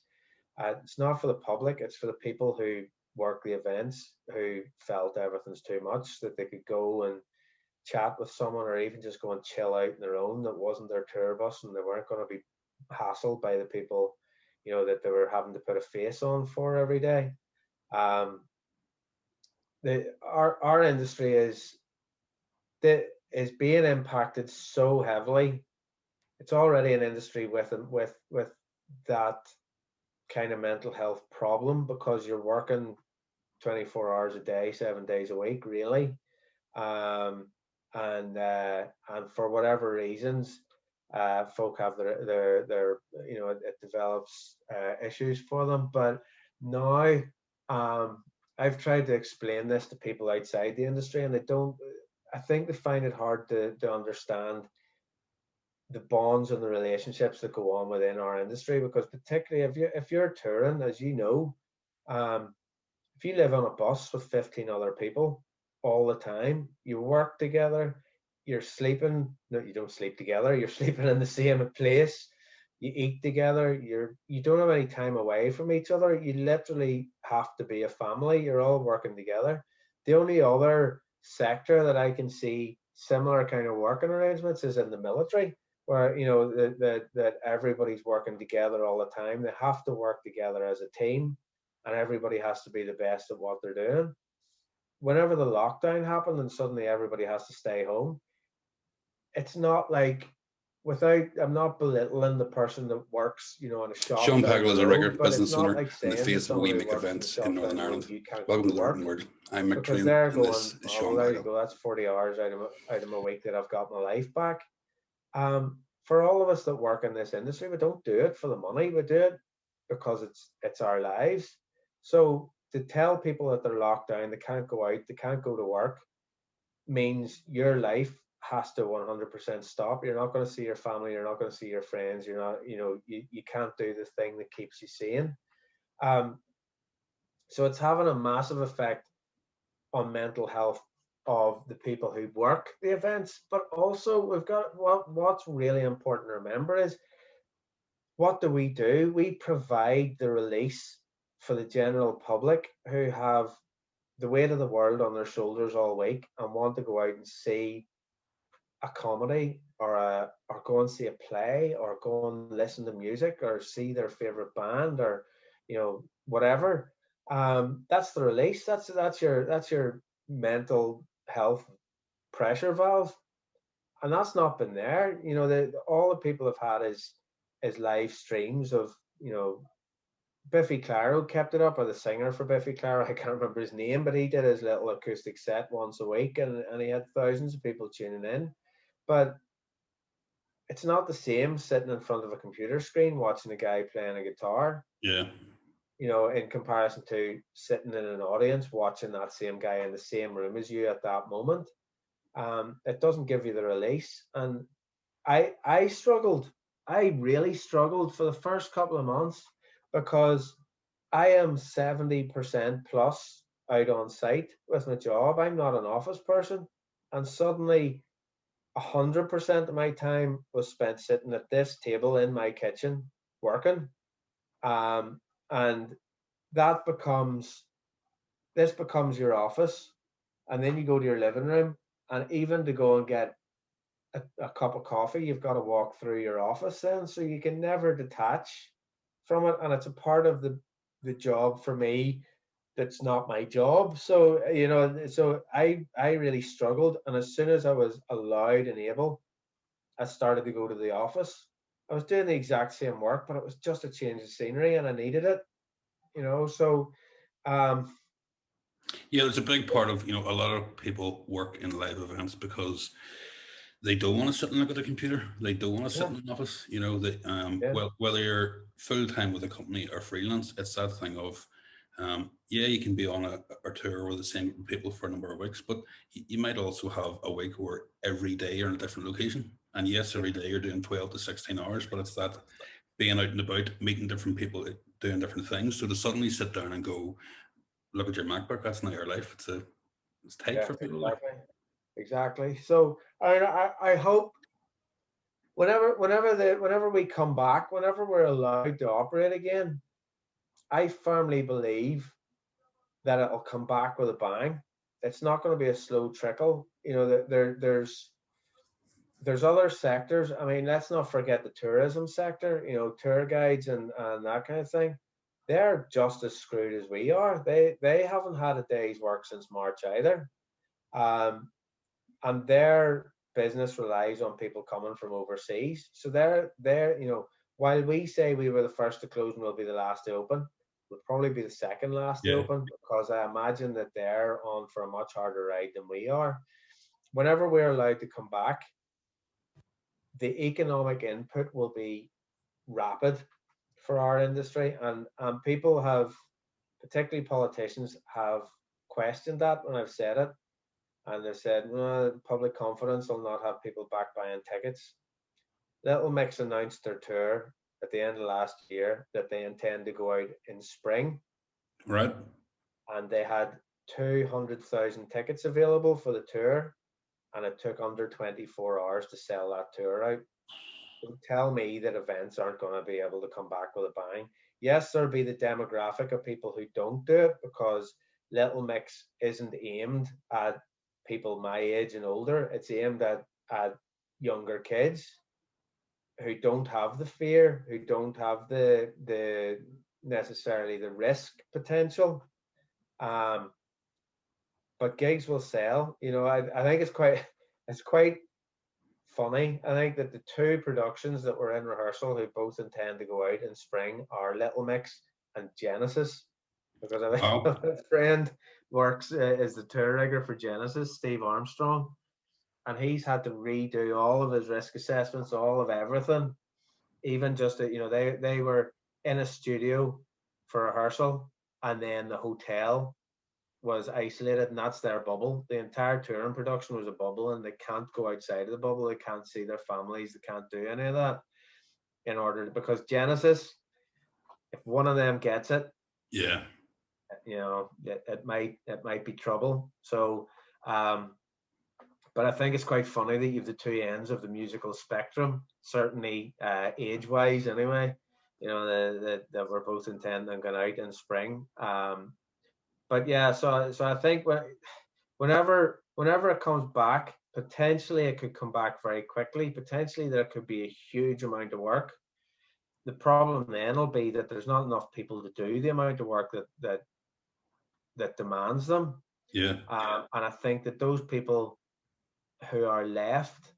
It's not for the public, it's for the people who work the events, who felt everything's too much, that they could go and chat with someone or even just go and chill out on their own. That wasn't their tour bus and they weren't going to be hassled by the people, that they were having to put a face on for every day. Um, our industry is being impacted so heavily. It's already an industry with that kind of mental health problem because you're working 24 hours a day, 7 days a week, really. Um, and for whatever reasons, folk have their it develops issues for them. But now, I've tried to explain this to people outside the industry, and they don't. I think they find it hard to understand the bonds and the relationships that go on within our industry, because particularly if you're touring, as you know, um, if you live on a bus with 15 other people all the time, you work together, you're sleeping. No, you don't sleep together. You're sleeping in the same place. You eat together. You don't have any time away from each other. You literally have to be a family. You're all working together. The only other sector that I can see similar kind of working arrangements is in the military, where that everybody's working together all the time. They have to work together as a team, and everybody has to be the best at what they're doing. Whenever the lockdown happened and suddenly everybody has to stay home, it's not like, without, I'm not belittling the person that works, in a shop Sean down Pagel the is a road, regular but it's business not owner like in the saying to face of someone We who Make works in the Events in shop down Northern the road, Ireland. you can't go Welcome to to the written work, word. I'm Mick because Train, they're and going, this is oh, well, Sean there you Pagel. go, that's 40 hours out of my week that I've got my life back. For all of us that work in this industry, we don't do it for the money. We do it because it's our lives. So to tell people that they're locked down, they can't go out, they can't go to work, means your life has to 100% stop. You're not going to see your family. You're not going to see your friends. You're not, you can't do the thing that keeps you sane. Um, so it's having a massive effect on mental health of the people who work the events. But also, we've got, what's really important to remember is, what do? We provide the release for the general public who have the weight of the world on their shoulders all week and want to go out and see a comedy, or go and see a play, or go and listen to music, or see their favorite band, or whatever. That's the release. That's your mental health pressure valve, and that's not been there. All the people have had is live streams of, Biffy Clyro kept it up, or the singer for Biffy Clyro, I can't remember his name, but he did his little acoustic set once a week, and he had thousands of people tuning in. But it's not the same sitting in front of a computer screen watching a guy playing a guitar, Yeah. in comparison to sitting in an audience watching that same guy in the same room as you at that moment. It doesn't give you the release. And I struggled. I really struggled for the first couple of months, because I am 70% plus out on site with my job. I'm not an office person. And suddenly 100% of my time was spent sitting at this table in my kitchen working. Um, and that becomes this becomes your office. And then you go to your living room, and even to go and get a cup of coffee, you've got to walk through your office then. So you can never detach from it. And it's a part of the job for me that's not my job. So, so I really struggled. And as soon as I was allowed and able, I started to go to the office. I was doing the exact same work, but it was just a change of scenery, and I needed it. So, um, Yeah, it's a big part of, a lot of people work in live events because they don't want to sit and look at a computer. They don't want to sit yeah, in an office. yeah, Well, whether you're full time with a company or freelance, it's that thing of, yeah, you can be on a or tour with the same group of people for a number of weeks, but you might also have a week where every day you're in a different location. And yes, yeah, every day you're doing 12 to 16 hours, but it's that being out and about, meeting different people, doing different things. So to suddenly sit down and go, look at your MacBook, that's not your life. It's tight yeah, for people. Like, exactly. So I hope, whenever we come back, whenever we're allowed to operate again, I firmly believe that it'll come back with a bang. It's not going to be a slow trickle. There's other sectors. I mean, let's not forget the tourism sector. Tour guides and that kind of thing. They're just as screwed as we are. They haven't had a day's work since March either. Um, and their business relies on people coming from overseas. So they're while we say we were the first to close and we'll be the last to open, we'll probably be the second last to yeah, open, because I imagine that they're on for a much harder ride than we are. Whenever we're allowed to come back, the economic input will be rapid for our industry, and people have, particularly politicians, have questioned that when I've said it, and they said, well, public confidence will not have people back buying tickets. Little Mix announced their tour at the end of last year that they intend to go out in spring, right. and they had 200,000 tickets available for the tour, and it took under 24 hours to sell that tour out. Don't tell me that events aren't going to be able to come back with a bang. Yes, there'll be the demographic of people who don't do it, because Little Mix isn't aimed at people my age and older. It's aimed at younger kids who don't have the fear, who don't have the necessarily the risk potential. Um, but gigs will sell. I think it's quite funny. I think that the two productions that were in rehearsal who both intend to go out in spring are Little Mix and Genesis, because I think Wow. a friend works is the tour rigger for Genesis, Steve Armstrong, and he's had to redo all of his risk assessments, all of everything, even just that, they were in a studio for rehearsal, and then the hotel was isolated, and that's their bubble. The entire touring production was a bubble, and they can't go outside of the bubble. They can't see their families. They can't do any of that because Genesis, if one of them gets it, Yeah. it might be trouble. So, but I think it's quite funny that you have the two ends of the musical spectrum, certainly age-wise, anyway. That we're both intending on going out in spring. But yeah, so I think whenever it comes back, potentially it could come back very quickly. Potentially there could be a huge amount of work. The problem then will be that there's not enough people to do the amount of work that demands them. Yeah. And I think that those people who are left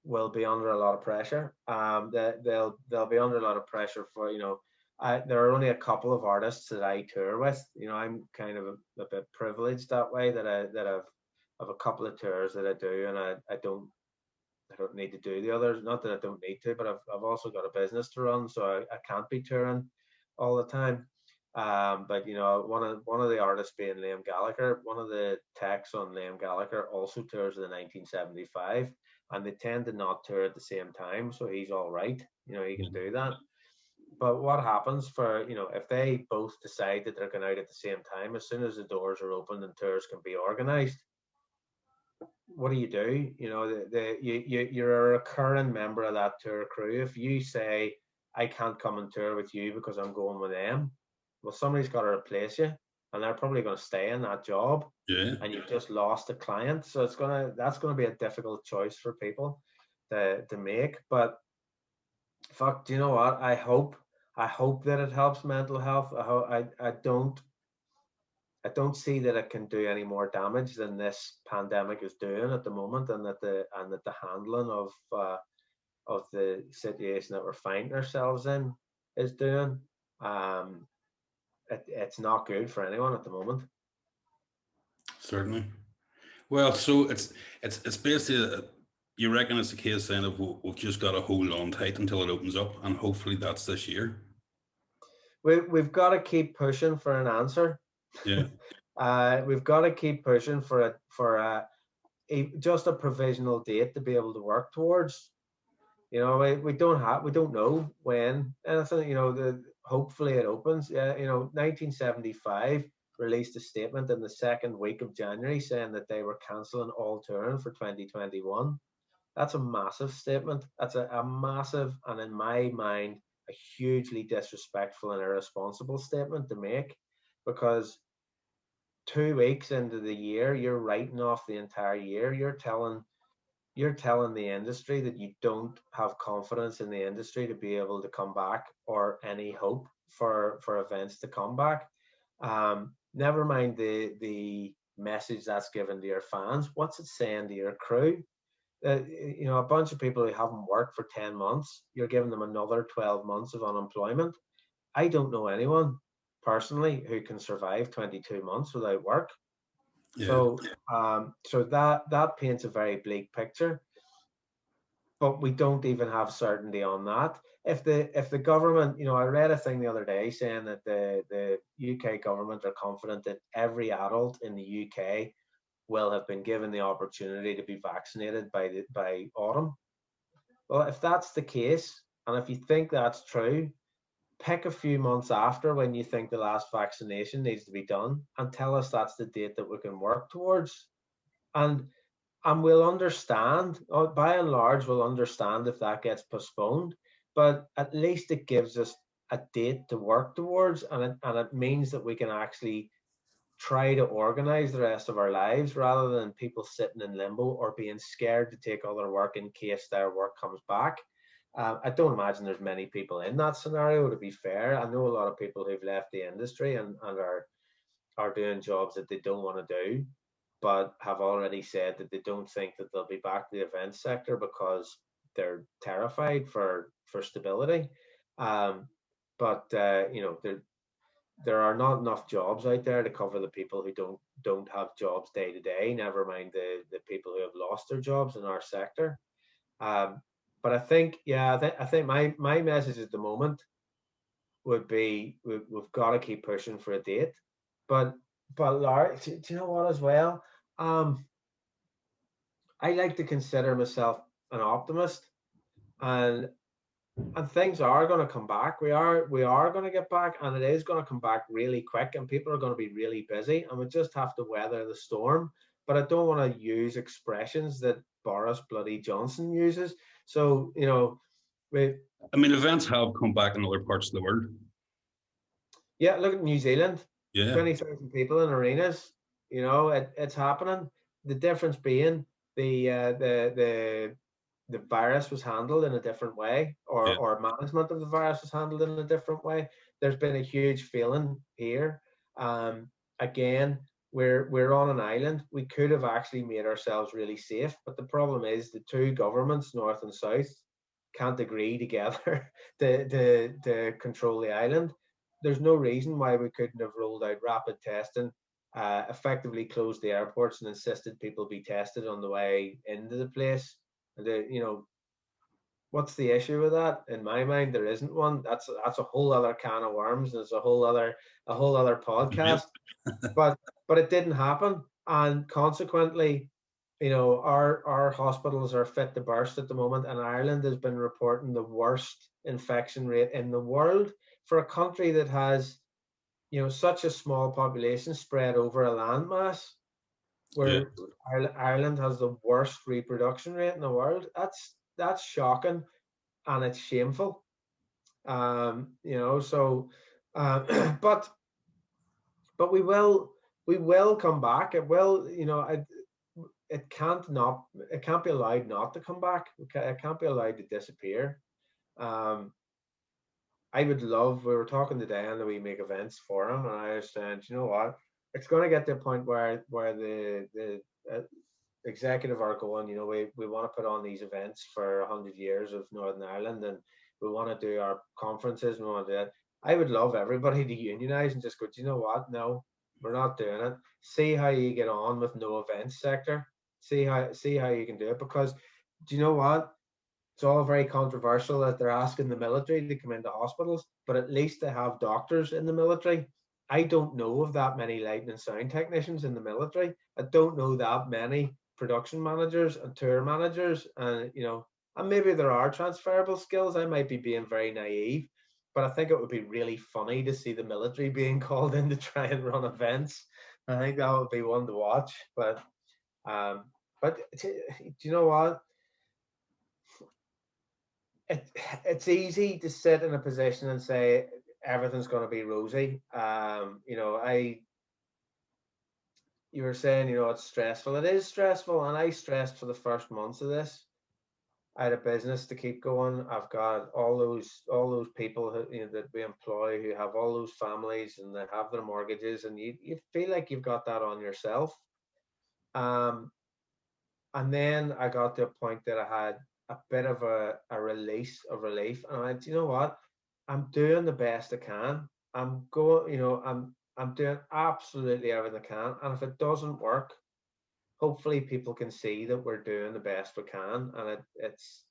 will be under a lot of pressure. They'll be under a lot of pressure for there are only a couple of artists that I tour with. I'm kind of a bit privileged that way, that I've a couple of tours that I do, and I don't need to do the others. Not that I don't need to, but I've also got a business to run, so I can't be touring all the time. But one of the artists being Liam Gallagher, one of the techs on Liam Gallagher also tours the 1975, and they tend to not tour at the same time, so he's all right. He can do that. But what happens if they both decide that they're going out at the same time, as soon as the doors are opened and tours can be organized, what do? You're a recurring member of that tour crew. If you say, I can't come and tour with you because I'm going with them, well, somebody's got to replace you, and they're probably going to stay in that job. Yeah. And you've just lost a client. So that's gonna be a difficult choice for people to make. But fuck, do you know what? I hope that it helps mental health. I don't see that it can do any more damage than this pandemic is doing at the moment, and that the handling of the situation that we're finding ourselves in is doing. It's not good for anyone at the moment. Certainly. Well, so it's basically you reckon it's a case then of we've just got to hold on tight until it opens up, and hopefully that's this year. We've got to keep pushing for an answer. Yeah. We've got to keep pushing for just a provisional date to be able to work towards. We don't know when anything. Hopefully it opens. 1975 released a statement in the second week of January saying that they were cancelling all touring for 2021. That's a massive statement. That's a massive, and in my mind, a hugely disrespectful and irresponsible statement to make, because 2 weeks into the year, you're writing off the entire year. You're telling the industry that you don't have confidence in the industry to be able to come back, or any hope for events to come back. Never mind the message that's given to your fans. What's it saying to your crew? A bunch of people who haven't worked for 10 months, you're giving them another 12 months of unemployment. I don't know anyone personally who can survive 22 months without work. Yeah. So that paints a very bleak picture. But we don't even have certainty on that. If the government, I read a thing the other day saying that the UK government are confident that every adult in the UK will have been given the opportunity to be vaccinated by autumn. Well, if that's the case, and if you think that's true, pick a few months after when you think the last vaccination needs to be done, and tell us that's the date that we can work towards. And and we'll understand, by and large, we'll understand if that gets postponed, but at least it gives us a date to work towards, and it means that we can actually try to organize the rest of our lives rather than people sitting in limbo or being scared to take other work in case their work comes back. I don't imagine there's many people in that scenario, to be fair. I know a lot of people who've left the industry and are doing jobs that they don't want to do, but have already said that they don't think that they'll be back to the events sector because they're terrified for stability. But there are not enough jobs out there to cover the people who don't have jobs day to day. Never mind the people who have lost their jobs in our sector. But I think, yeah, I think my message at the moment would be we've got to keep pushing for a date. But Laura, do you know what as well? I like to consider myself an optimist, and things are going to come back. We are going to get back, and it is going to come back really quick, and people are going to be really busy, and we just have to weather the storm. But I don't want to use expressions that Boris bloody Johnson uses. So I mean, events have come back in other parts of the world. Yeah, look at New Zealand. Yeah. 20,000 people in arenas. It's happening. The difference being the virus was handled in a different way, or management of the virus was handled in a different way. There's been a huge feeling here. Again, we're on an island. We could have actually made ourselves really safe, but the problem is the two governments, north and south, can't agree together to control the island. There's no reason why we couldn't have rolled out rapid testing, effectively closed the airports and insisted people be tested on the way into the place. What's the issue with that? In my mind, there isn't one. That's a whole other can of worms. It's a whole other podcast. But it didn't happen, and consequently, our hospitals are fit to burst at the moment, and Ireland has been reporting the worst infection rate in the world for a country that has, such a small population spread over a landmass, where Ireland has the worst reproduction rate in the world. That's shocking, and it's shameful. So, but we will come back. It will, it can't be allowed not to come back. It can't be allowed to disappear. I would love, we were talking today on the We Make Events forum, and I was saying, you know what, it's going to get to a point where the executive are going, we want to put on these events for 100 years of Northern Ireland, and we want to do our conferences, and we want to do that. I would love everybody to unionize and just go, do you know what, no, we're not doing it. See how you get on with no events sector. See how you can do it, because do you know what? It's all very controversial that they're asking the military to come into hospitals, but at least they have doctors in the military. I don't know of that many lighting and sound technicians in the military. I don't know that many production managers and tour managers, and and maybe there are transferable skills. I might be being very naive, but I think it would be really funny to see the military being called in to try and run events. I think that would be one to watch. But do you know what? It's easy to sit in a position and say everything's going to be rosy. You were saying, it's stressful. It is stressful, and I stressed for the first months of this. I had a business to keep going. I've got all those people who, that we employ, who have all those families, and they have their mortgages, and you feel like you've got that on yourself. And then I got to a point that I had a bit of a release of relief, and I went, you know what, I'm doing the best I can. I'm going, I'm doing absolutely everything I can, and if it doesn't work, hopefully people can see that we're doing the best we can, and it's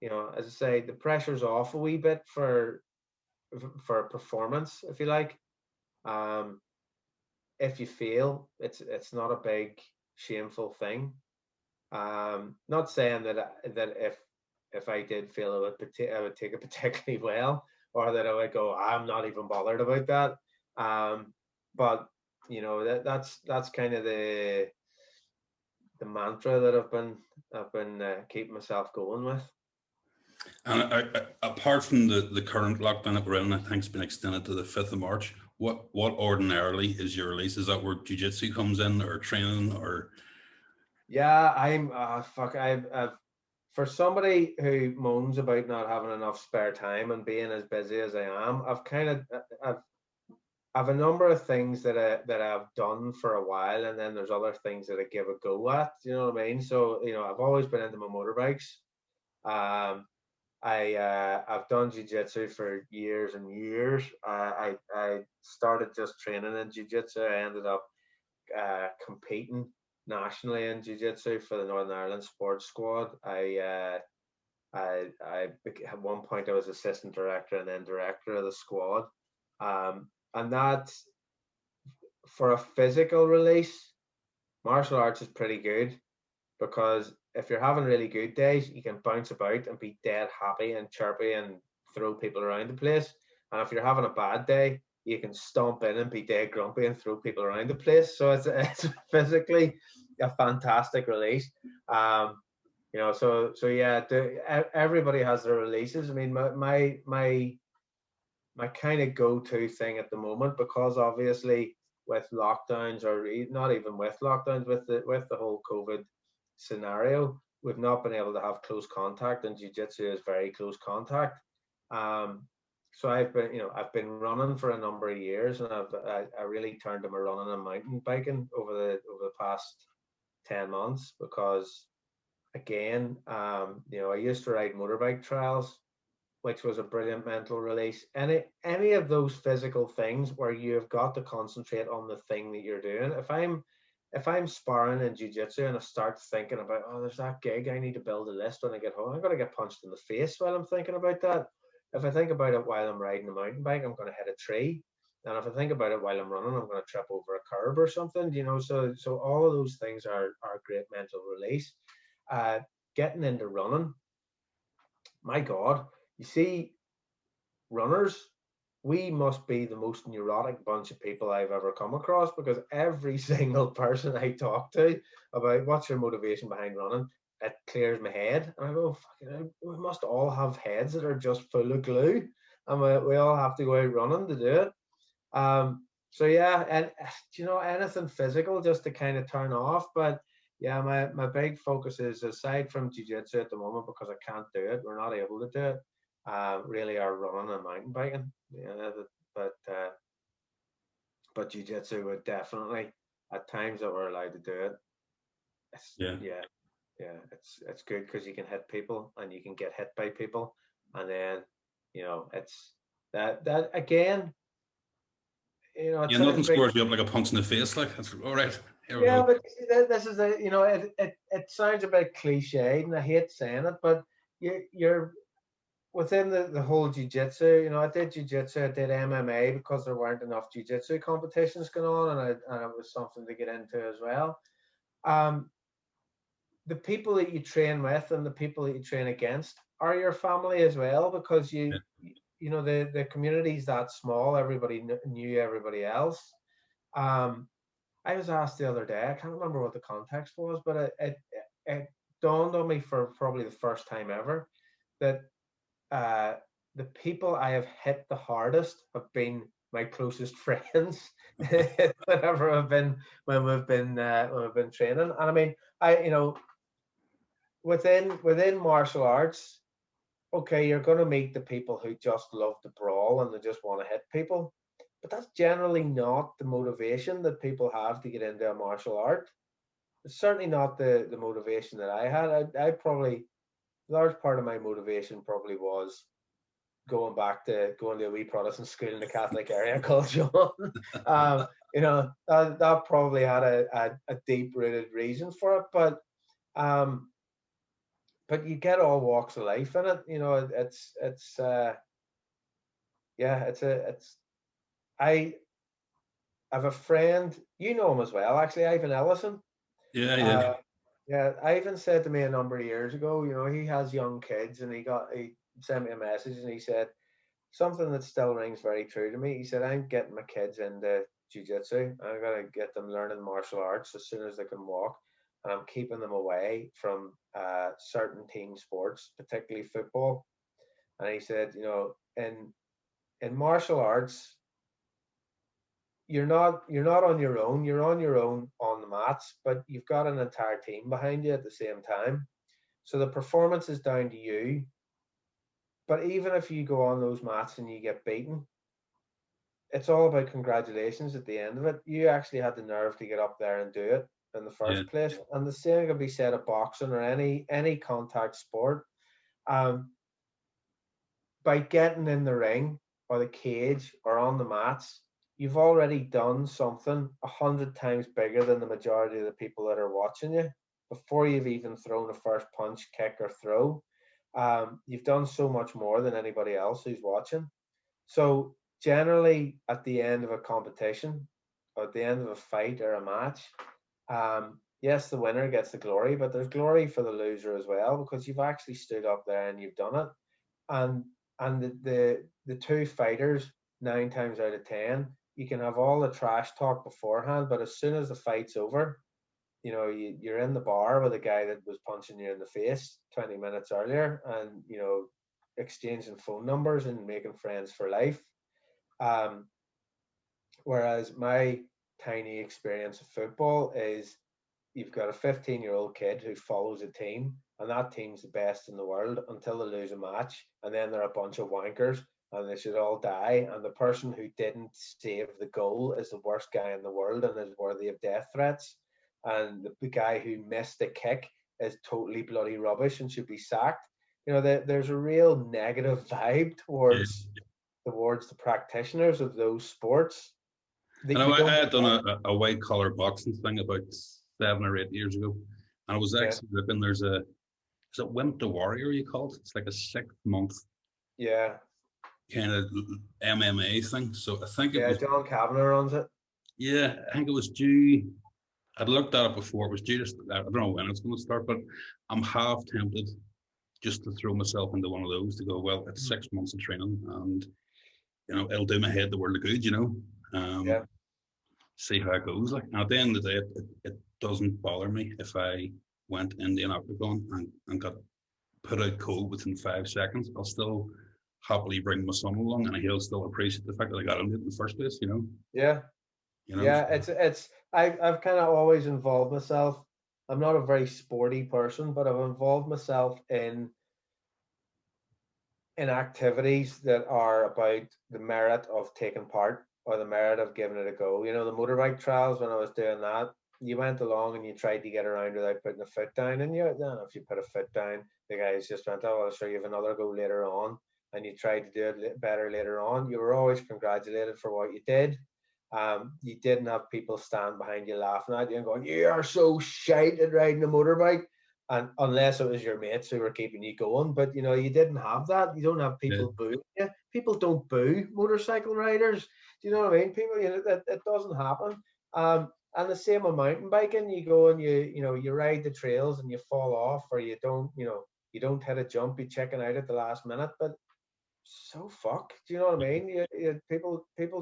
as I say, the pressure's off a wee bit for performance, if you like. If you fail, it's not a big shameful thing. Not saying that if I did fail, I would take it particularly well, or that I would go, I'm not even bothered about that. But that's kind of mantra that I've been keeping myself going with. And apart from the current lockdown that we're in, I think it's been extended to the 5th of March. What ordinarily is your release? Is that where jiu-jitsu comes in, or training, or? Yeah, I've for somebody who moans about not having enough spare time and being as busy as I am, I've a number of things that I've done for a while, and then there's other things that I give a go at. You know what I mean? So I've always been into my motorbikes. Um, I've done jiu-jitsu for years and years. I started just training in jiu-jitsu. I ended up competing nationally in jiu-jitsu for the Northern Ireland Sports Squad. At one point I was assistant director and then director of the squad. And that, for a physical release, martial arts is pretty good, because if you're having really good days, you can bounce about and be dead happy and chirpy and throw people around the place. And if you're having a bad day, you can stomp in and be dead grumpy and throw people around the place. So it's physically a fantastic release. So yeah, everybody has their releases. I mean, my kind of go-to thing at the moment, because obviously with lockdowns, or not even with lockdowns, with the whole COVID scenario, we've not been able to have close contact, and jiu-jitsu is very close contact. So I've been running for a number of years, and I really turned to my running and mountain biking over the past 10 months, because again, I used to ride motorbike trials, which was a brilliant mental release. Any of those physical things where you've got to concentrate on the thing that you're doing. If I'm sparring in jiu-jitsu and I start thinking about, oh, there's that gig, I need to build a list when I get home, I'm gonna get punched in the face while I'm thinking about that. If I think about it while I'm riding a mountain bike, I'm gonna hit a tree. And if I think about it while I'm running, I'm gonna trip over a curb or something, So all of those things are great mental release. Uh, Getting into running, my God, you see, runners, we must be the most neurotic bunch of people I've ever come across, because every single person I talk to about what's your motivation behind running, it clears my head. And I go, fucking, we must all have heads that are just full of glue, and we all have to go out running to do it. So yeah, and anything physical just to kind of turn off. But yeah, my big focus is, aside from jiu-jitsu at the moment, because I can't do it, we're not able to do it. Really are running and mountain biking. Yeah, but uh, but jiu-jitsu would definitely, at times that we're allowed to do it. Yeah. Yeah, yeah, it's good because you can hit people and you can get hit by people, and then it's that again. It Yeah, sounds nothing big. scores you up like a punch in the face. Like, that's all right. Here we Yeah, go. but you see, this is it sounds a bit cliched, and I hate saying it, but you're within the whole jiu-jitsu. I did jiu-jitsu, I did MMA, because there weren't enough jiu-jitsu competitions going on, and it was something to get into as well. Um, the people that you train with and the people that you train against are your family as well, because Yeah. the community's that small, everybody knew everybody else. Um, I was asked the other day, I can't remember what the context was, but it dawned on me for probably the first time ever that uh, the people I have hit the hardest have been my closest friends whenever I've been when we've been training. And I mean, within martial arts, okay, you're going to meet the people who just love to brawl and they just want to hit people, but that's generally not the motivation that people have to get into a martial art. It's certainly not the motivation that I had. I probably, large part of my motivation probably was going to a wee Protestant school in the Catholic area called Sean. That probably had a deep rooted reason for it, um, but you get all walks of life in it. Yeah, I have a friend, you know him as well, actually, Ivan Ellison. Yeah, yeah. Uh, yeah, Ivan said to me a number of years ago, he has young kids, and he sent me a message, and he said something that still rings very true to me. He said, I'm getting my kids into jiu-jitsu. I'm gonna get them learning martial arts as soon as they can walk. and I'm keeping them away from certain team sports, particularly football. And he said, in martial arts, you're not on your own. You're on your own on the mats, but you've got an entire team behind you at the same time. So the performance is down to you. But even if you go on those mats and you get beaten, it's all about congratulations at the end of it. You actually had the nerve to get up there and do it in the Yeah. first place. And the same can be said of boxing or any contact sport. Um, by getting in the ring or the cage or on the mats, you've already done something 100 times bigger than the majority of the people that are watching you before you've even thrown a first punch, kick, or throw. You've done so much more than anybody else who's watching. So generally, at the end of a competition, or at the end of a fight or a match, yes, the winner gets the glory, but there's glory for the loser as well because you've actually stood up there and you've done it. And the two fighters, 9 times out of 10, you can have all the trash talk beforehand, but as soon as the fight's over, you're in the bar with a guy that was punching you in the face 20 minutes earlier, and exchanging phone numbers and making friends for life. Um, Whereas my tiny experience of football is you've got a 15-year-old kid who follows a team, and that team's the best in the world until they lose a match, and then they're a bunch of wankers and they should all die. And the person who didn't save the goal is the worst guy in the world and is worthy of death threats. And the guy who missed the kick is totally bloody rubbish and should be sacked. There's a real negative vibe Yeah. towards the practitioners of those sports I that know you I don't. had done a white collar boxing thing about 7 or 8 years ago, and I was Yeah, actually looking. There's a is it Wimp the Warrior you call it? It's like a 6 month yeah, kind of MMA thing. So I think it yeah. was, John Kavanagh runs it. yeah, I think it was due. I'd looked at it before. It was due to, I don't know when it's going to start, but I'm half tempted just to throw myself into one of those to go, well, it's 6 months of training and, it'll do my head the world of good. Yeah, See how it goes. Like, and at the end of the day, it doesn't bother me if I went in the octagon and got put out cold within 5 seconds. I'll still happily bring my son along, and he'll still appreciate the fact that I got into it in the first place. yeah, You know. yeah. It's. I've kind of always involved myself. I'm not a very sporty person, but I've involved myself in activities that are about the merit of taking part or the merit of giving it a go. The motorbike trials, when I was doing that, you went along and you tried to get around without putting a foot down. And if you put a foot down, the guys just went, oh, I'll show you have another go later on. And you tried to do it better later on. You were always congratulated for what you did. You didn't have people stand behind you laughing at you and going, you are so shite at riding a motorbike. And unless it was your mates who were keeping you going, but you didn't have that. You don't have Yeah. people booing you. People don't boo motorcycle riders. Do you know what I mean? People, it doesn't happen. And the same with mountain biking. You go and you ride the trails and you fall off, or you don't hit a jump. You chicken out at the last minute, but so fuck. Do you know what I mean? People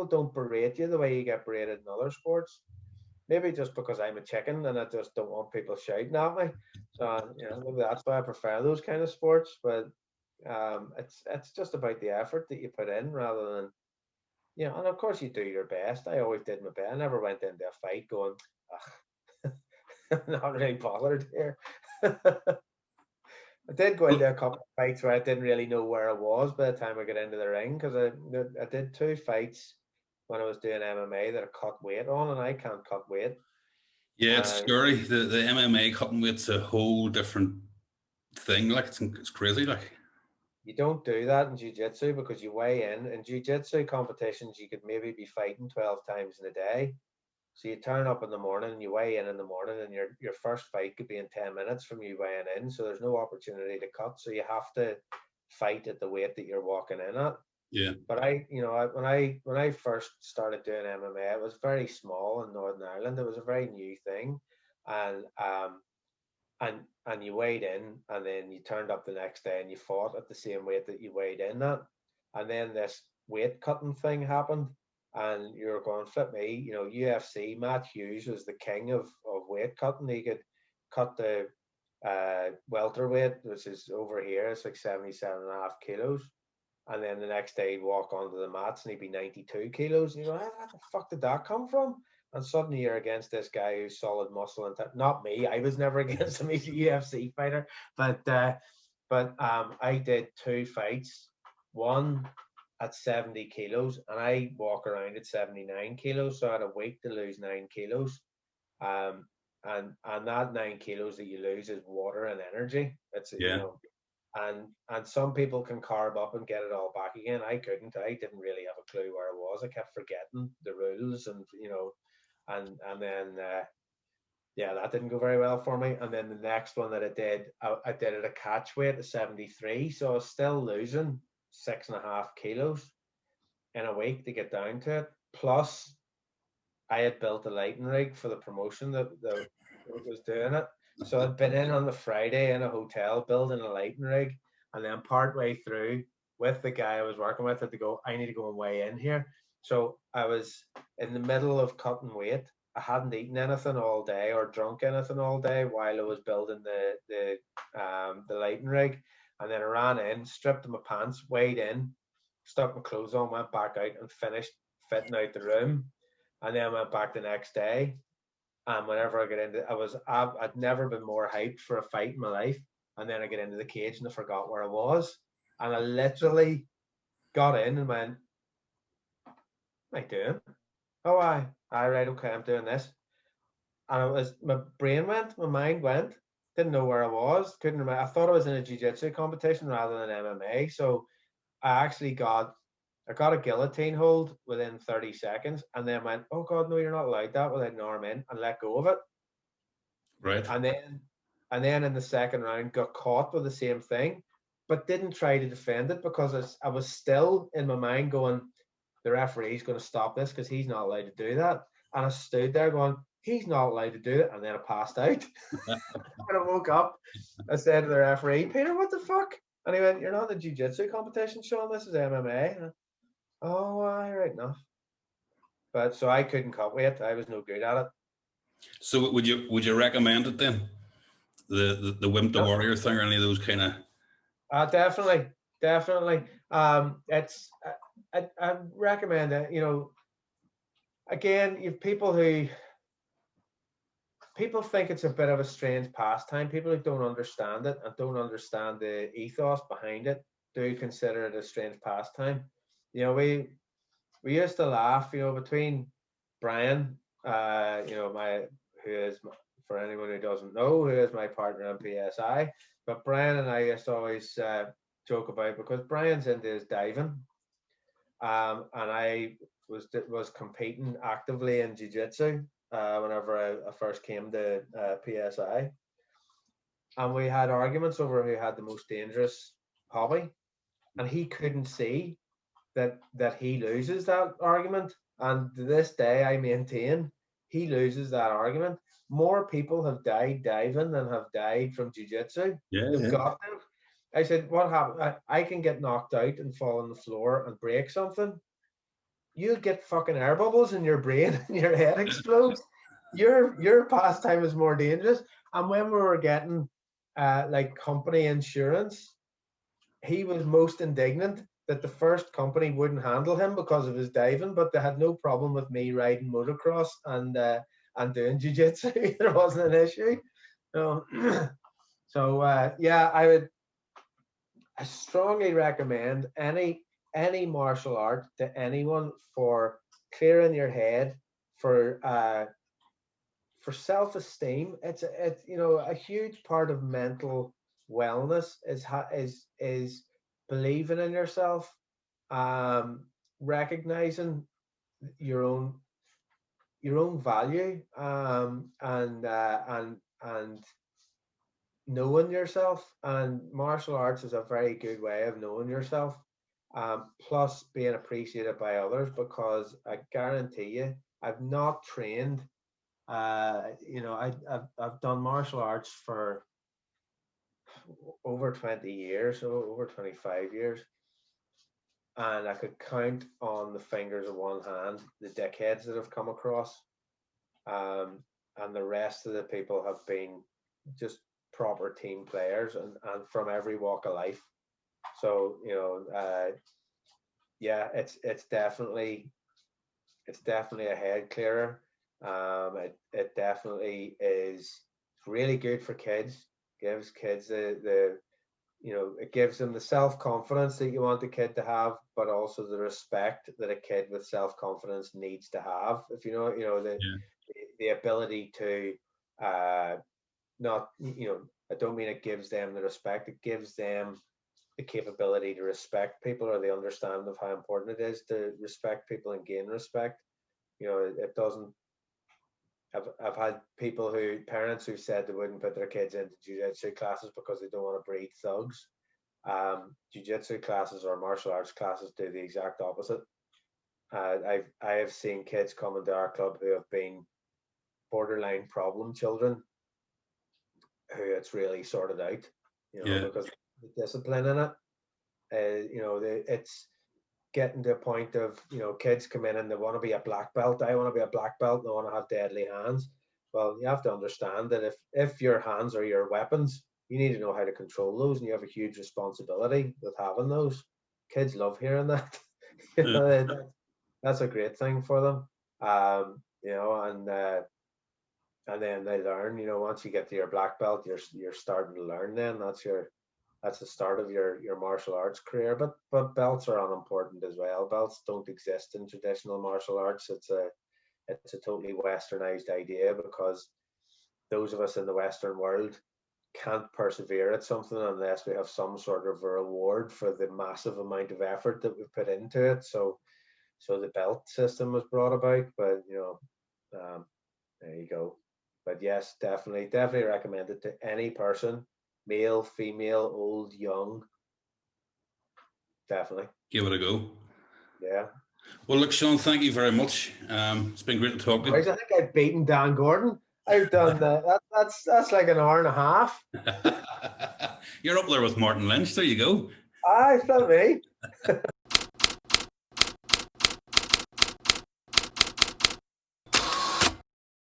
don't berate you the way you get berated in other sports. Maybe just because I'm a chicken and I just don't want people shouting at me. So maybe that's why I prefer those kind of sports. But it's just about the effort that you put in rather than and of course you do your best. I always did my best. I never went into a fight going, I'm not really bothered here. I did go Well, into a couple of fights where I didn't really know where I was by the time I got into the ring because I did 2 fights when I was doing MMA that I cut weight on, and I can't cut weight. yeah, it's And scary. The MMA cutting weight's a whole different thing. Like it's crazy. Like you don't do that in jiu-jitsu because you weigh in. In jiu-jitsu competitions, you could maybe be fighting 12 times in a day. So you turn up in the morning, you weigh in the morning, and your first fight could be in 10 minutes from you weighing in. So there's no opportunity to cut. So you have to fight at the weight that you're walking in at. yeah, But when I first started doing MMA, it was very small in Northern Ireland. It was a very new thing, and you weighed in, and then you turned up the next day and you fought at the same weight that you weighed in at, and then this weight cutting thing happened, And you're going, flip me, you know, UFC, Matt Hughes was the king of weight cutting. He could cut the welterweight, which is over here, it's like 77.5 kilos. And then the next day he'd walk onto the mats and he'd be 92 kilos. And you go, where the fuck did that come from? And suddenly you're against this guy who's solid muscle and not me. I was never against him. He's a UFC fighter. But I did 2 fights. One at 70 kilos, and I walk around at 79 kilos. So I had a week to lose 9 kilos. And that 9 kilos that you lose is water and energy. It's, you Yeah. know, and some people can carb up and get it all back again. I couldn't. I didn't really have a clue where I was. I kept forgetting the rules, and you know, and then yeah, that didn't go very well for me. And then the next one that I did at a catch weight of 73, so I was still losing 6.5 kilos in a week to get down to it. Plus, I had built a lighting rig for the promotion that was doing it. So I'd been in on the Friday in a hotel building a lighting rig, and then partway through with the guy I was working with, I had to go, I need to go and weigh in here. So I was in the middle of cutting weight. I hadn't eaten anything all day or drunk anything all day while I was building the lighting rig. And then I ran in, stripped my pants, weighed in, stuck my clothes on, went back out and finished fitting out the room. And then I went back the next day. And whenever I get into, I'd never been more hyped for a fight in my life. And then I get into the cage and I forgot where I was. And I literally got in and went, what am I doing? Oh, right, okay, I'm doing this. And it was, my brain went, my mind went, didn't know where I was, couldn't remember. I thought I was in a jiu-jitsu competition rather than MMA. So I actually I got a guillotine hold within 30 seconds and then went, oh God, no, you're not allowed that without an arm in, and let go of it. Right. And then in the second round got caught with the same thing, but didn't try to defend it because I was still in my mind going, the referee's going to stop this because he's not allowed to do that. And I stood there going, he's not allowed to do it. And then I passed out. When I woke up, I said to the referee, Peter, what the fuck? And he went, you're not in a jiu-jitsu competition, Sean. This is MMA. Oh, right enough. But so I couldn't cut weight. I was no good at it. So would you recommend it then? The Wimp the Yep. Warrior thing, or any of those kind of? Definitely. It's I recommend it. You know, again, you've people think it's a bit of a strange pastime. People who don't understand it and don't understand the ethos behind it do consider it a strange pastime. You know, we used to laugh, you know, between Brian, you know, for anyone who doesn't know, who is my partner in PSI, but Brian and I used to always joke about, because Brian's into his diving, and I was competing actively in jiu-jitsu whenever I first came to PSI, and we had arguments over who had the most dangerous hobby, and he couldn't see that he loses that argument. And to this day, I maintain he loses that argument. More people have died diving than have died from jiu-jitsu. Yeah, They've yeah. got them. I said, what happened? I can get knocked out and fall on the floor and break something. You'll get fucking air bubbles in your brain and your head explodes. Your pastime is more dangerous. And when we were getting like company insurance, he was most indignant that the first company wouldn't handle him because of his diving, but they had no problem with me riding motocross and doing jiu-jitsu. There wasn't an issue. So, yeah, I strongly recommend any martial art to anyone for clearing your head, for self-esteem. It's you know, a huge part of mental wellness is believing in yourself, recognizing your own value, and knowing yourself. And martial arts is a very good way of knowing yourself, plus being appreciated by others, because I guarantee you, I've not trained. You know, I've done martial arts for over 20 years, so over 25 years. and I could count on the fingers of one hand the dickheads that have come across, and the rest of the people have been just proper team players, and from every walk of life. So yeah, it's definitely a head clearer. It definitely is really good for kids. Gives kids the it gives them the self-confidence that you want the kid to have, but also the respect that a kid with self-confidence needs to have. If the ability to not, I don't mean it gives them the respect, it gives them the capability to respect people, or the understanding of how important it is to respect people and gain respect. It doesn't. I've had parents who said they wouldn't put their kids into jiu-jitsu classes because they don't want to breed thugs. Jiu-jitsu classes or martial arts classes do the exact opposite. I have seen kids come into our club who have been borderline problem children, who it's really sorted out, because the discipline in it. It's getting to a point of, kids come in and they want to be a black belt. I want to be a black belt, and they want to have deadly hands. Well, you have to understand that if your hands are your weapons, you need to know how to control those, and you have a huge responsibility with having those. Kids love hearing that. That's a great thing for them. And then they learn. Once you get to your black belt, you're starting to learn. Then that's the start of your martial arts career. But belts are unimportant as well. Belts don't exist in traditional martial arts. It's a totally westernized idea, because those of us in the Western world can't persevere at something unless we have some sort of a reward for the massive amount of effort that we've put into it. So the belt system was brought about, but there you go. But yes, definitely recommend it to any person, male, female, old, young. Definitely. Give it a go. Yeah. Well, look, Sean, thank you very much. It's been great to talk to you. I think I've beaten Dan Gordon. I've done that's like an hour and a half. You're up there with Martin Lynch. There you go. I felt me.